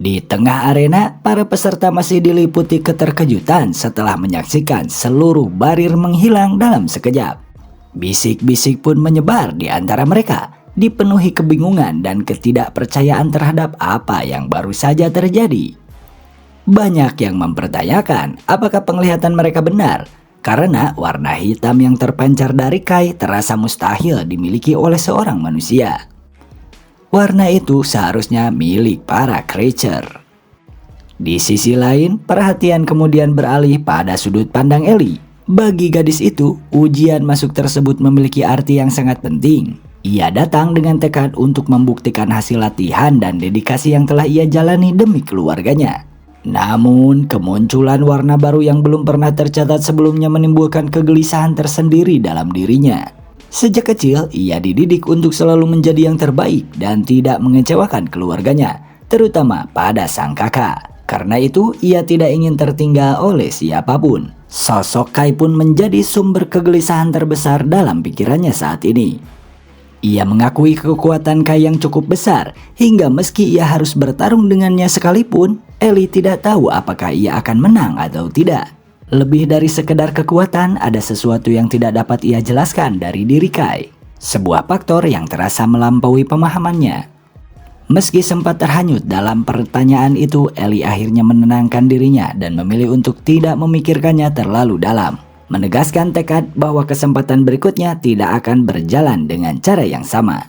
Di tengah arena, para peserta masih diliputi keterkejutan setelah menyaksikan seluruh barir menghilang dalam sekejap. Bisik-bisik pun menyebar di antara mereka, dipenuhi kebingungan dan ketidakpercayaan terhadap apa yang baru saja terjadi. Banyak yang mempertanyakan apakah penglihatan mereka benar, karena warna hitam yang terpancar dari Kai terasa mustahil dimiliki oleh seorang manusia. Warna itu seharusnya milik para creature. Di sisi lain, perhatian kemudian beralih pada sudut pandang Ellie. Bagi gadis itu, ujian masuk tersebut memiliki arti yang sangat penting. Ia datang dengan tekad untuk membuktikan hasil latihan dan dedikasi yang telah ia jalani demi keluarganya. Namun, kemunculan warna baru yang belum pernah tercatat sebelumnya menimbulkan kegelisahan tersendiri dalam dirinya. Sejak kecil, ia dididik untuk selalu menjadi yang terbaik dan tidak mengecewakan keluarganya, terutama pada sang kakak. Karena itu, ia tidak ingin tertinggal oleh siapapun. Sosok Kai pun menjadi sumber kegelisahan terbesar dalam pikirannya saat ini. Ia mengakui kekuatan Kai yang cukup besar, hingga meski ia harus bertarung dengannya sekalipun, Ellie tidak tahu apakah ia akan menang atau tidak. Lebih dari sekedar kekuatan, ada sesuatu yang tidak dapat ia jelaskan dari diri Kai. Sebuah faktor yang terasa melampaui pemahamannya. Meski sempat terhanyut dalam pertanyaan itu, Ellie akhirnya menenangkan dirinya dan memilih untuk tidak memikirkannya terlalu dalam. Menegaskan tekad bahwa kesempatan berikutnya tidak akan berjalan dengan cara yang sama.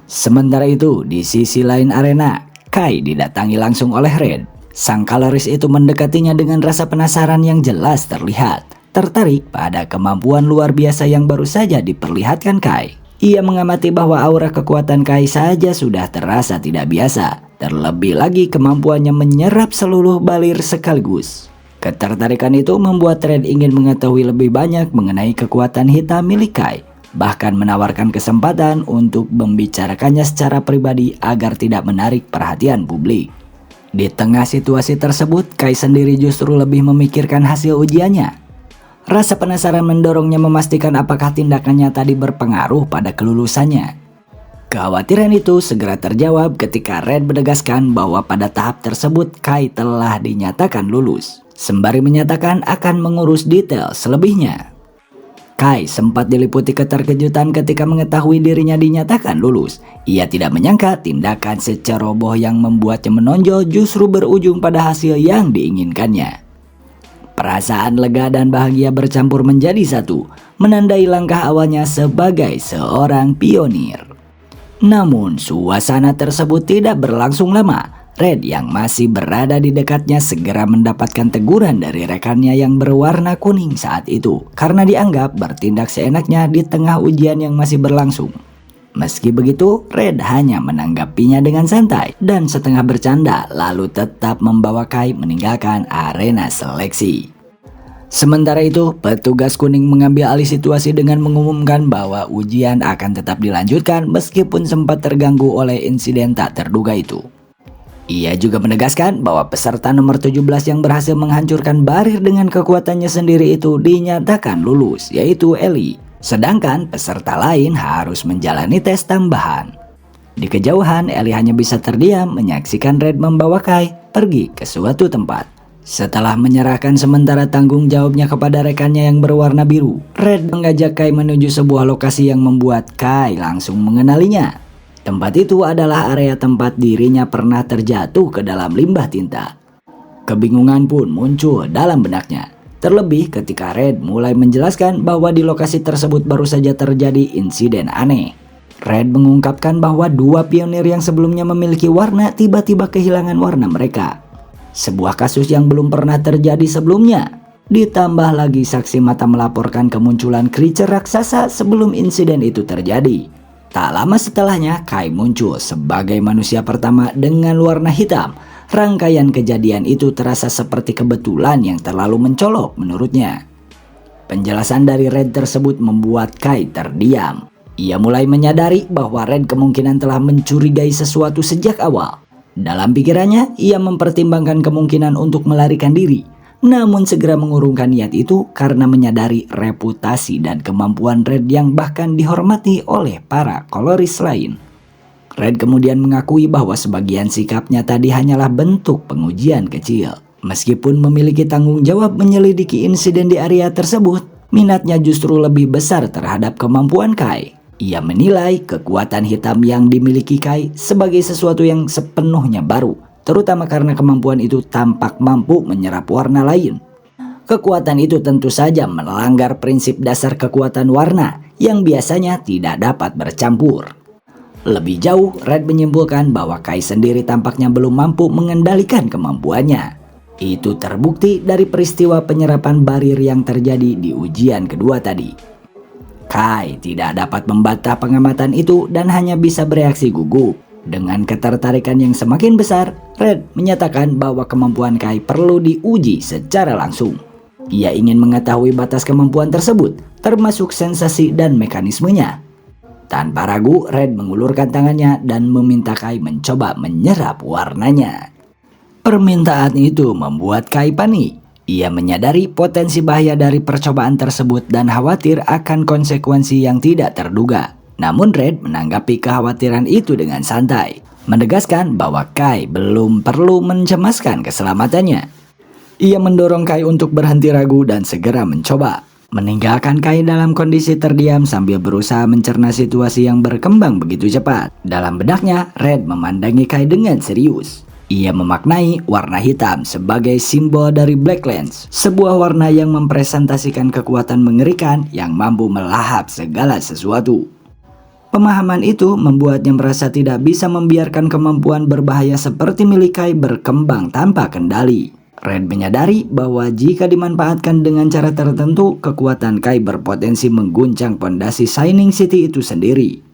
Sementara itu, di sisi lain arena, Kai didatangi langsung oleh Red. Sang kaloris itu mendekatinya dengan rasa penasaran yang jelas terlihat. Tertarik pada kemampuan luar biasa yang baru saja diperlihatkan Kai. Ia mengamati bahwa aura kekuatan Kai saja sudah terasa tidak biasa. Terlebih lagi kemampuannya menyerap seluruh balir sekaligus. Ketertarikan itu membuat Red ingin mengetahui lebih banyak mengenai kekuatan hitam milik Kai, bahkan menawarkan kesempatan untuk membicarakannya secara pribadi agar tidak menarik perhatian publik. Di tengah situasi tersebut, Kai sendiri justru lebih memikirkan hasil ujiannya. Rasa penasaran mendorongnya memastikan apakah tindakannya tadi berpengaruh pada kelulusannya. Kekhawatiran itu segera terjawab ketika Red menegaskan bahwa pada tahap tersebut Kai telah dinyatakan lulus, sembari menyatakan akan mengurus detail selebihnya. Kai sempat diliputi keterkejutan ketika mengetahui dirinya dinyatakan lulus. Ia tidak menyangka tindakan seceroboh yang membuatnya menonjol justru berujung pada hasil yang diinginkannya. Perasaan lega dan bahagia bercampur menjadi satu, menandai langkah awalnya sebagai seorang pionir. Namun, suasana tersebut tidak berlangsung lama. Red yang masih berada di dekatnya segera mendapatkan teguran dari rekannya yang berwarna kuning saat itu karena dianggap bertindak seenaknya di tengah ujian yang masih berlangsung. Meski begitu, Red hanya menanggapinya dengan santai dan setengah bercanda lalu tetap membawa Kai meninggalkan arena seleksi. Sementara itu, petugas kuning mengambil alih situasi dengan mengumumkan bahwa ujian akan tetap dilanjutkan meskipun sempat terganggu oleh insiden tak terduga itu. Ia juga menegaskan bahwa peserta nomor 17 yang berhasil menghancurkan barir dengan kekuatannya sendiri itu dinyatakan lulus, yaitu Ellie. Sedangkan peserta lain harus menjalani tes tambahan. Di kejauhan, Ellie hanya bisa terdiam menyaksikan Red membawa Kai pergi ke suatu tempat. Setelah menyerahkan sementara tanggung jawabnya kepada rekannya yang berwarna biru, Red mengajak Kai menuju sebuah lokasi yang membuat Kai langsung mengenalinya. Tempat itu adalah area tempat dirinya pernah terjatuh ke dalam limbah tinta. Kebingungan pun muncul dalam benaknya. Terlebih ketika Red mulai menjelaskan bahwa di lokasi tersebut baru saja terjadi insiden aneh. Red mengungkapkan bahwa dua pionir yang sebelumnya memiliki warna tiba-tiba kehilangan warna mereka. Sebuah kasus yang belum pernah terjadi sebelumnya. Ditambah lagi saksi mata melaporkan kemunculan creature raksasa sebelum insiden itu terjadi. Tak lama setelahnya, Kai muncul sebagai manusia pertama dengan warna hitam. Rangkaian kejadian itu terasa seperti kebetulan yang terlalu mencolok menurutnya. Penjelasan dari Red tersebut membuat Kai terdiam. Ia mulai menyadari bahwa Red kemungkinan telah mencurigai sesuatu sejak awal. Dalam pikirannya, ia mempertimbangkan kemungkinan untuk melarikan diri, namun segera mengurungkan niat itu karena menyadari reputasi dan kemampuan Red yang bahkan dihormati oleh para koloris lain. Red kemudian mengakui bahwa sebagian sikapnya tadi hanyalah bentuk pengujian kecil. Meskipun memiliki tanggung jawab menyelidiki insiden di area tersebut, minatnya justru lebih besar terhadap kemampuan Kai. Ia menilai kekuatan hitam yang dimiliki Kai sebagai sesuatu yang sepenuhnya baru, terutama karena kemampuan itu tampak mampu menyerap warna lain. Kekuatan itu tentu saja melanggar prinsip dasar kekuatan warna yang biasanya tidak dapat bercampur. Lebih jauh, Red menyimpulkan bahwa Kai sendiri tampaknya belum mampu mengendalikan kemampuannya. Itu terbukti dari peristiwa penyerapan barir yang terjadi di ujian kedua tadi. Kai tidak dapat membantah pengamatan itu dan hanya bisa bereaksi gugup. Dengan ketertarikan yang semakin besar, Red menyatakan bahwa kemampuan Kai perlu diuji secara langsung. Ia ingin mengetahui batas kemampuan tersebut, termasuk sensasi dan mekanismenya. Tanpa ragu, Red mengulurkan tangannya dan meminta Kai mencoba menyerap warnanya. Permintaan itu membuat Kai panik. Ia menyadari potensi bahaya dari percobaan tersebut dan khawatir akan konsekuensi yang tidak terduga. Namun Red menanggapi kekhawatiran itu dengan santai, menegaskan bahwa Kai belum perlu mencemaskan keselamatannya. Ia mendorong Kai untuk berhenti ragu dan segera mencoba. Meninggalkan Kai dalam kondisi terdiam sambil berusaha mencerna situasi yang berkembang begitu cepat. Dalam benaknya, Red memandangi Kai dengan serius. Ia memaknai warna hitam sebagai simbol dari Blacklands, sebuah warna yang mempresentasikan kekuatan mengerikan yang mampu melahap segala sesuatu. Pemahaman itu membuatnya merasa tidak bisa membiarkan kemampuan berbahaya seperti milik Kai berkembang tanpa kendali. Red menyadari bahwa jika dimanfaatkan dengan cara tertentu, kekuatan Kai berpotensi mengguncang pondasi Shining City itu sendiri.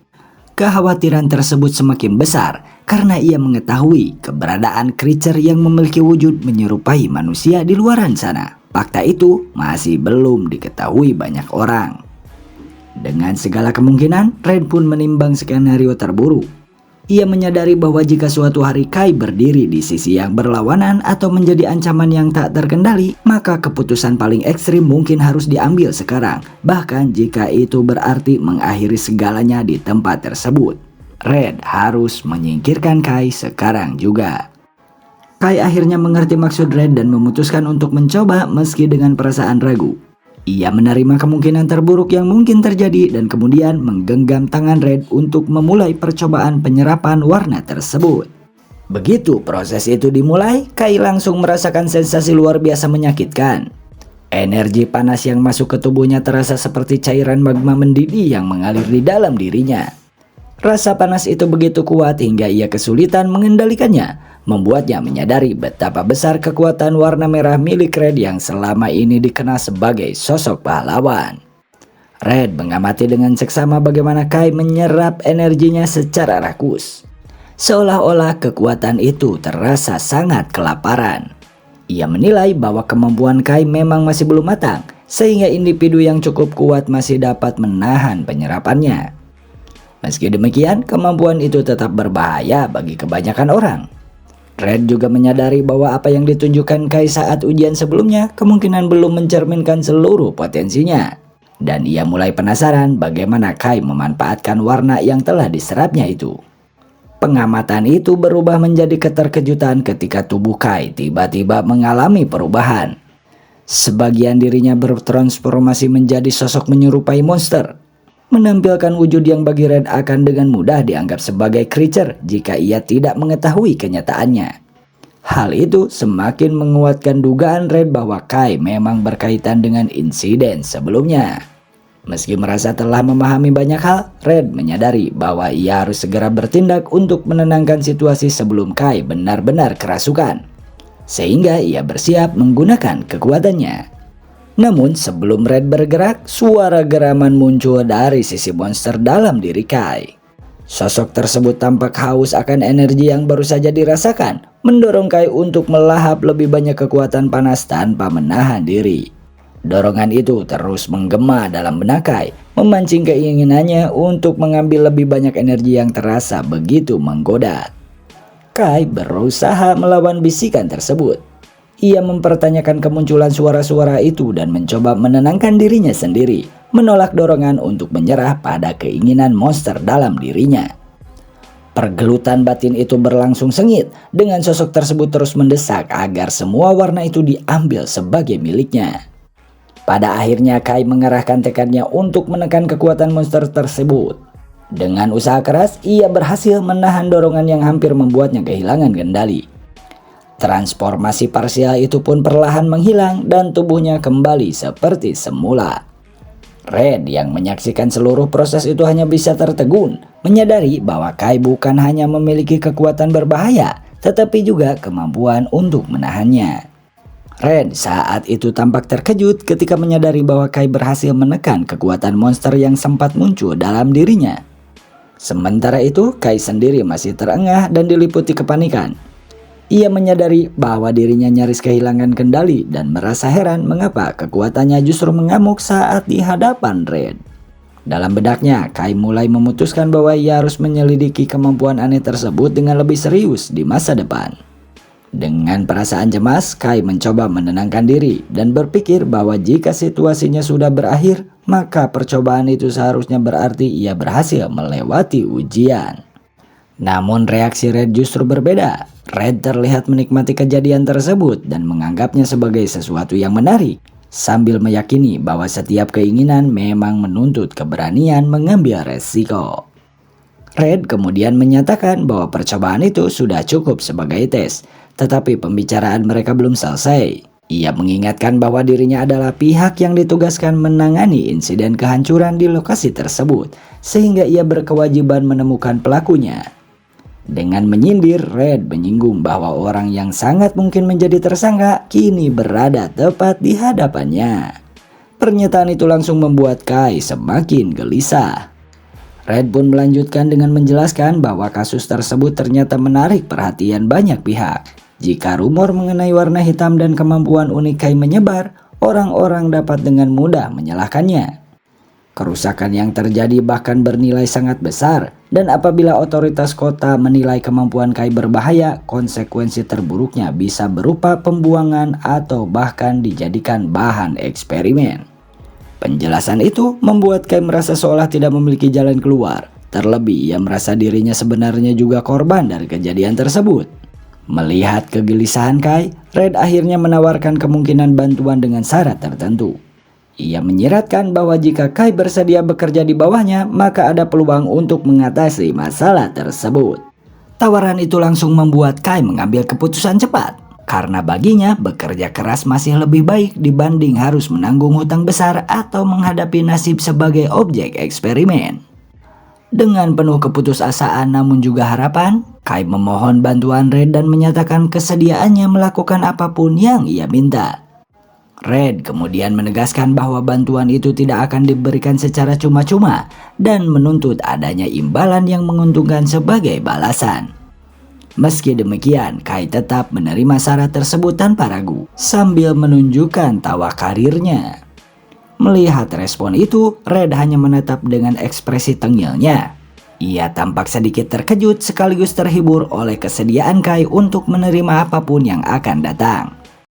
Kekhawatiran tersebut semakin besar karena ia mengetahui keberadaan creature yang memiliki wujud menyerupai manusia di luaran sana. Fakta itu masih belum diketahui banyak orang. Dengan segala kemungkinan, Red pun menimbang skenario terburuk. Ia menyadari bahwa jika suatu hari Kai berdiri di sisi yang berlawanan atau menjadi ancaman yang tak terkendali, maka keputusan paling ekstrim mungkin harus diambil sekarang, bahkan jika itu berarti mengakhiri segalanya di tempat tersebut. Red harus menyingkirkan Kai sekarang juga. Kai akhirnya mengerti maksud Red dan memutuskan untuk mencoba meski dengan perasaan ragu. Ia menerima kemungkinan terburuk yang mungkin terjadi dan kemudian menggenggam tangan Red untuk memulai percobaan penyerapan warna tersebut. Begitu proses itu dimulai, Kai langsung merasakan sensasi luar biasa menyakitkan. Energi panas yang masuk ke tubuhnya terasa seperti cairan magma mendidih yang mengalir di dalam dirinya. Rasa panas itu begitu kuat hingga ia kesulitan mengendalikannya, membuatnya menyadari betapa besar kekuatan warna merah milik Red yang selama ini dikenal sebagai sosok pahlawan. Red mengamati dengan seksama bagaimana Kai menyerap energinya secara rakus. Seolah-olah kekuatan itu terasa sangat kelaparan. Ia menilai bahwa kemampuan Kai memang masih belum matang, sehingga individu yang cukup kuat masih dapat menahan penyerapannya. Meski demikian, kemampuan itu tetap berbahaya bagi kebanyakan orang. Red juga menyadari bahwa apa yang ditunjukkan Kai saat ujian sebelumnya kemungkinan belum mencerminkan seluruh potensinya. Dan ia mulai penasaran bagaimana Kai memanfaatkan warna yang telah diserapnya itu. Pengamatan itu berubah menjadi keterkejutan ketika tubuh Kai tiba-tiba mengalami perubahan. Sebagian dirinya bertransformasi menjadi sosok menyerupai monster, menampilkan wujud yang bagi Red akan dengan mudah dianggap sebagai creature jika ia tidak mengetahui kenyataannya. Hal itu semakin menguatkan dugaan Red bahwa Kai memang berkaitan dengan insiden sebelumnya. Meski merasa telah memahami banyak hal, Red menyadari bahwa ia harus segera bertindak untuk menenangkan situasi sebelum Kai benar-benar kerasukan. Sehingga ia bersiap menggunakan kekuatannya. Namun sebelum Red bergerak, suara geraman muncul dari sisi monster dalam diri Kai. Sosok tersebut tampak haus akan energi yang baru saja dirasakan, mendorong Kai untuk melahap lebih banyak kekuatan panas tanpa menahan diri. Dorongan itu terus menggema dalam benak Kai, memancing keinginannya untuk mengambil lebih banyak energi yang terasa begitu menggoda. Kai berusaha melawan bisikan tersebut. Ia mempertanyakan kemunculan suara-suara itu dan mencoba menenangkan dirinya sendiri, menolak dorongan untuk menyerah pada keinginan monster dalam dirinya. Pergelutan batin itu berlangsung sengit, dengan sosok tersebut terus mendesak agar semua warna itu diambil sebagai miliknya. Pada akhirnya Kai mengerahkan tekadnya untuk menekan kekuatan monster tersebut. Dengan usaha keras, ia berhasil menahan dorongan yang hampir membuatnya kehilangan kendali. Transformasi parsial itu pun perlahan menghilang dan tubuhnya kembali seperti semula. Red yang menyaksikan seluruh proses itu hanya bisa tertegun, menyadari bahwa Kai bukan hanya memiliki kekuatan berbahaya, tetapi juga kemampuan untuk menahannya. Red saat itu tampak terkejut ketika menyadari bahwa Kai berhasil menekan kekuatan monster yang sempat muncul dalam dirinya. Sementara itu, Kai sendiri masih terengah dan diliputi kepanikan. Ia menyadari bahwa dirinya nyaris kehilangan kendali dan merasa heran mengapa kekuatannya justru mengamuk saat di hadapan Red. Dalam bedaknya, Kai mulai memutuskan bahwa ia harus menyelidiki kemampuan aneh tersebut dengan lebih serius di masa depan. Dengan perasaan cemas, Kai mencoba menenangkan diri dan berpikir bahwa jika situasinya sudah berakhir, maka percobaan itu seharusnya berarti ia berhasil melewati ujian. Namun reaksi Red justru berbeda. Red terlihat menikmati kejadian tersebut dan menganggapnya sebagai sesuatu yang menarik, sambil meyakini bahwa setiap keinginan memang menuntut keberanian mengambil resiko. Red kemudian menyatakan bahwa percobaan itu sudah cukup sebagai tes, tetapi pembicaraan mereka belum selesai. Ia mengingatkan bahwa dirinya adalah pihak yang ditugaskan menangani insiden kehancuran di lokasi tersebut, sehingga ia berkewajiban menemukan pelakunya. Dengan menyindir, Red menyinggung bahwa orang yang sangat mungkin menjadi tersangka kini berada tepat di hadapannya. Pernyataan itu langsung membuat Kai semakin gelisah. Red pun melanjutkan dengan menjelaskan bahwa kasus tersebut ternyata menarik perhatian banyak pihak. Jika rumor mengenai warna hitam dan kemampuan unik Kai menyebar, orang-orang dapat dengan mudah menyalahkannya. Kerusakan yang terjadi bahkan bernilai sangat besar, dan apabila otoritas kota menilai kemampuan Kai berbahaya, konsekuensi terburuknya bisa berupa pembuangan atau bahkan dijadikan bahan eksperimen. Penjelasan itu membuat Kai merasa seolah tidak memiliki jalan keluar. Terlebih ia merasa dirinya sebenarnya juga korban dari kejadian tersebut. Melihat kegelisahan Kai, Red akhirnya menawarkan kemungkinan bantuan dengan syarat tertentu. Ia menyiratkan bahwa jika Kai bersedia bekerja di bawahnya, maka ada peluang untuk mengatasi masalah tersebut. Tawaran itu langsung membuat Kai mengambil keputusan cepat, karena baginya bekerja keras masih lebih baik dibanding harus menanggung hutang besar atau menghadapi nasib sebagai objek eksperimen. Dengan penuh keputusasaan namun juga harapan, Kai memohon bantuan Red dan menyatakan kesediaannya melakukan apapun yang ia minta. Red kemudian menegaskan bahwa bantuan itu tidak akan diberikan secara cuma-cuma dan menuntut adanya imbalan yang menguntungkan sebagai balasan. Meski demikian, Kai tetap menerima syarat tersebut tanpa ragu, sambil menunjukkan tawa karirnya. Melihat respon itu, Red hanya menatap dengan ekspresi tengilnya. Ia tampak sedikit terkejut sekaligus terhibur oleh kesediaan Kai untuk menerima apapun yang akan datang.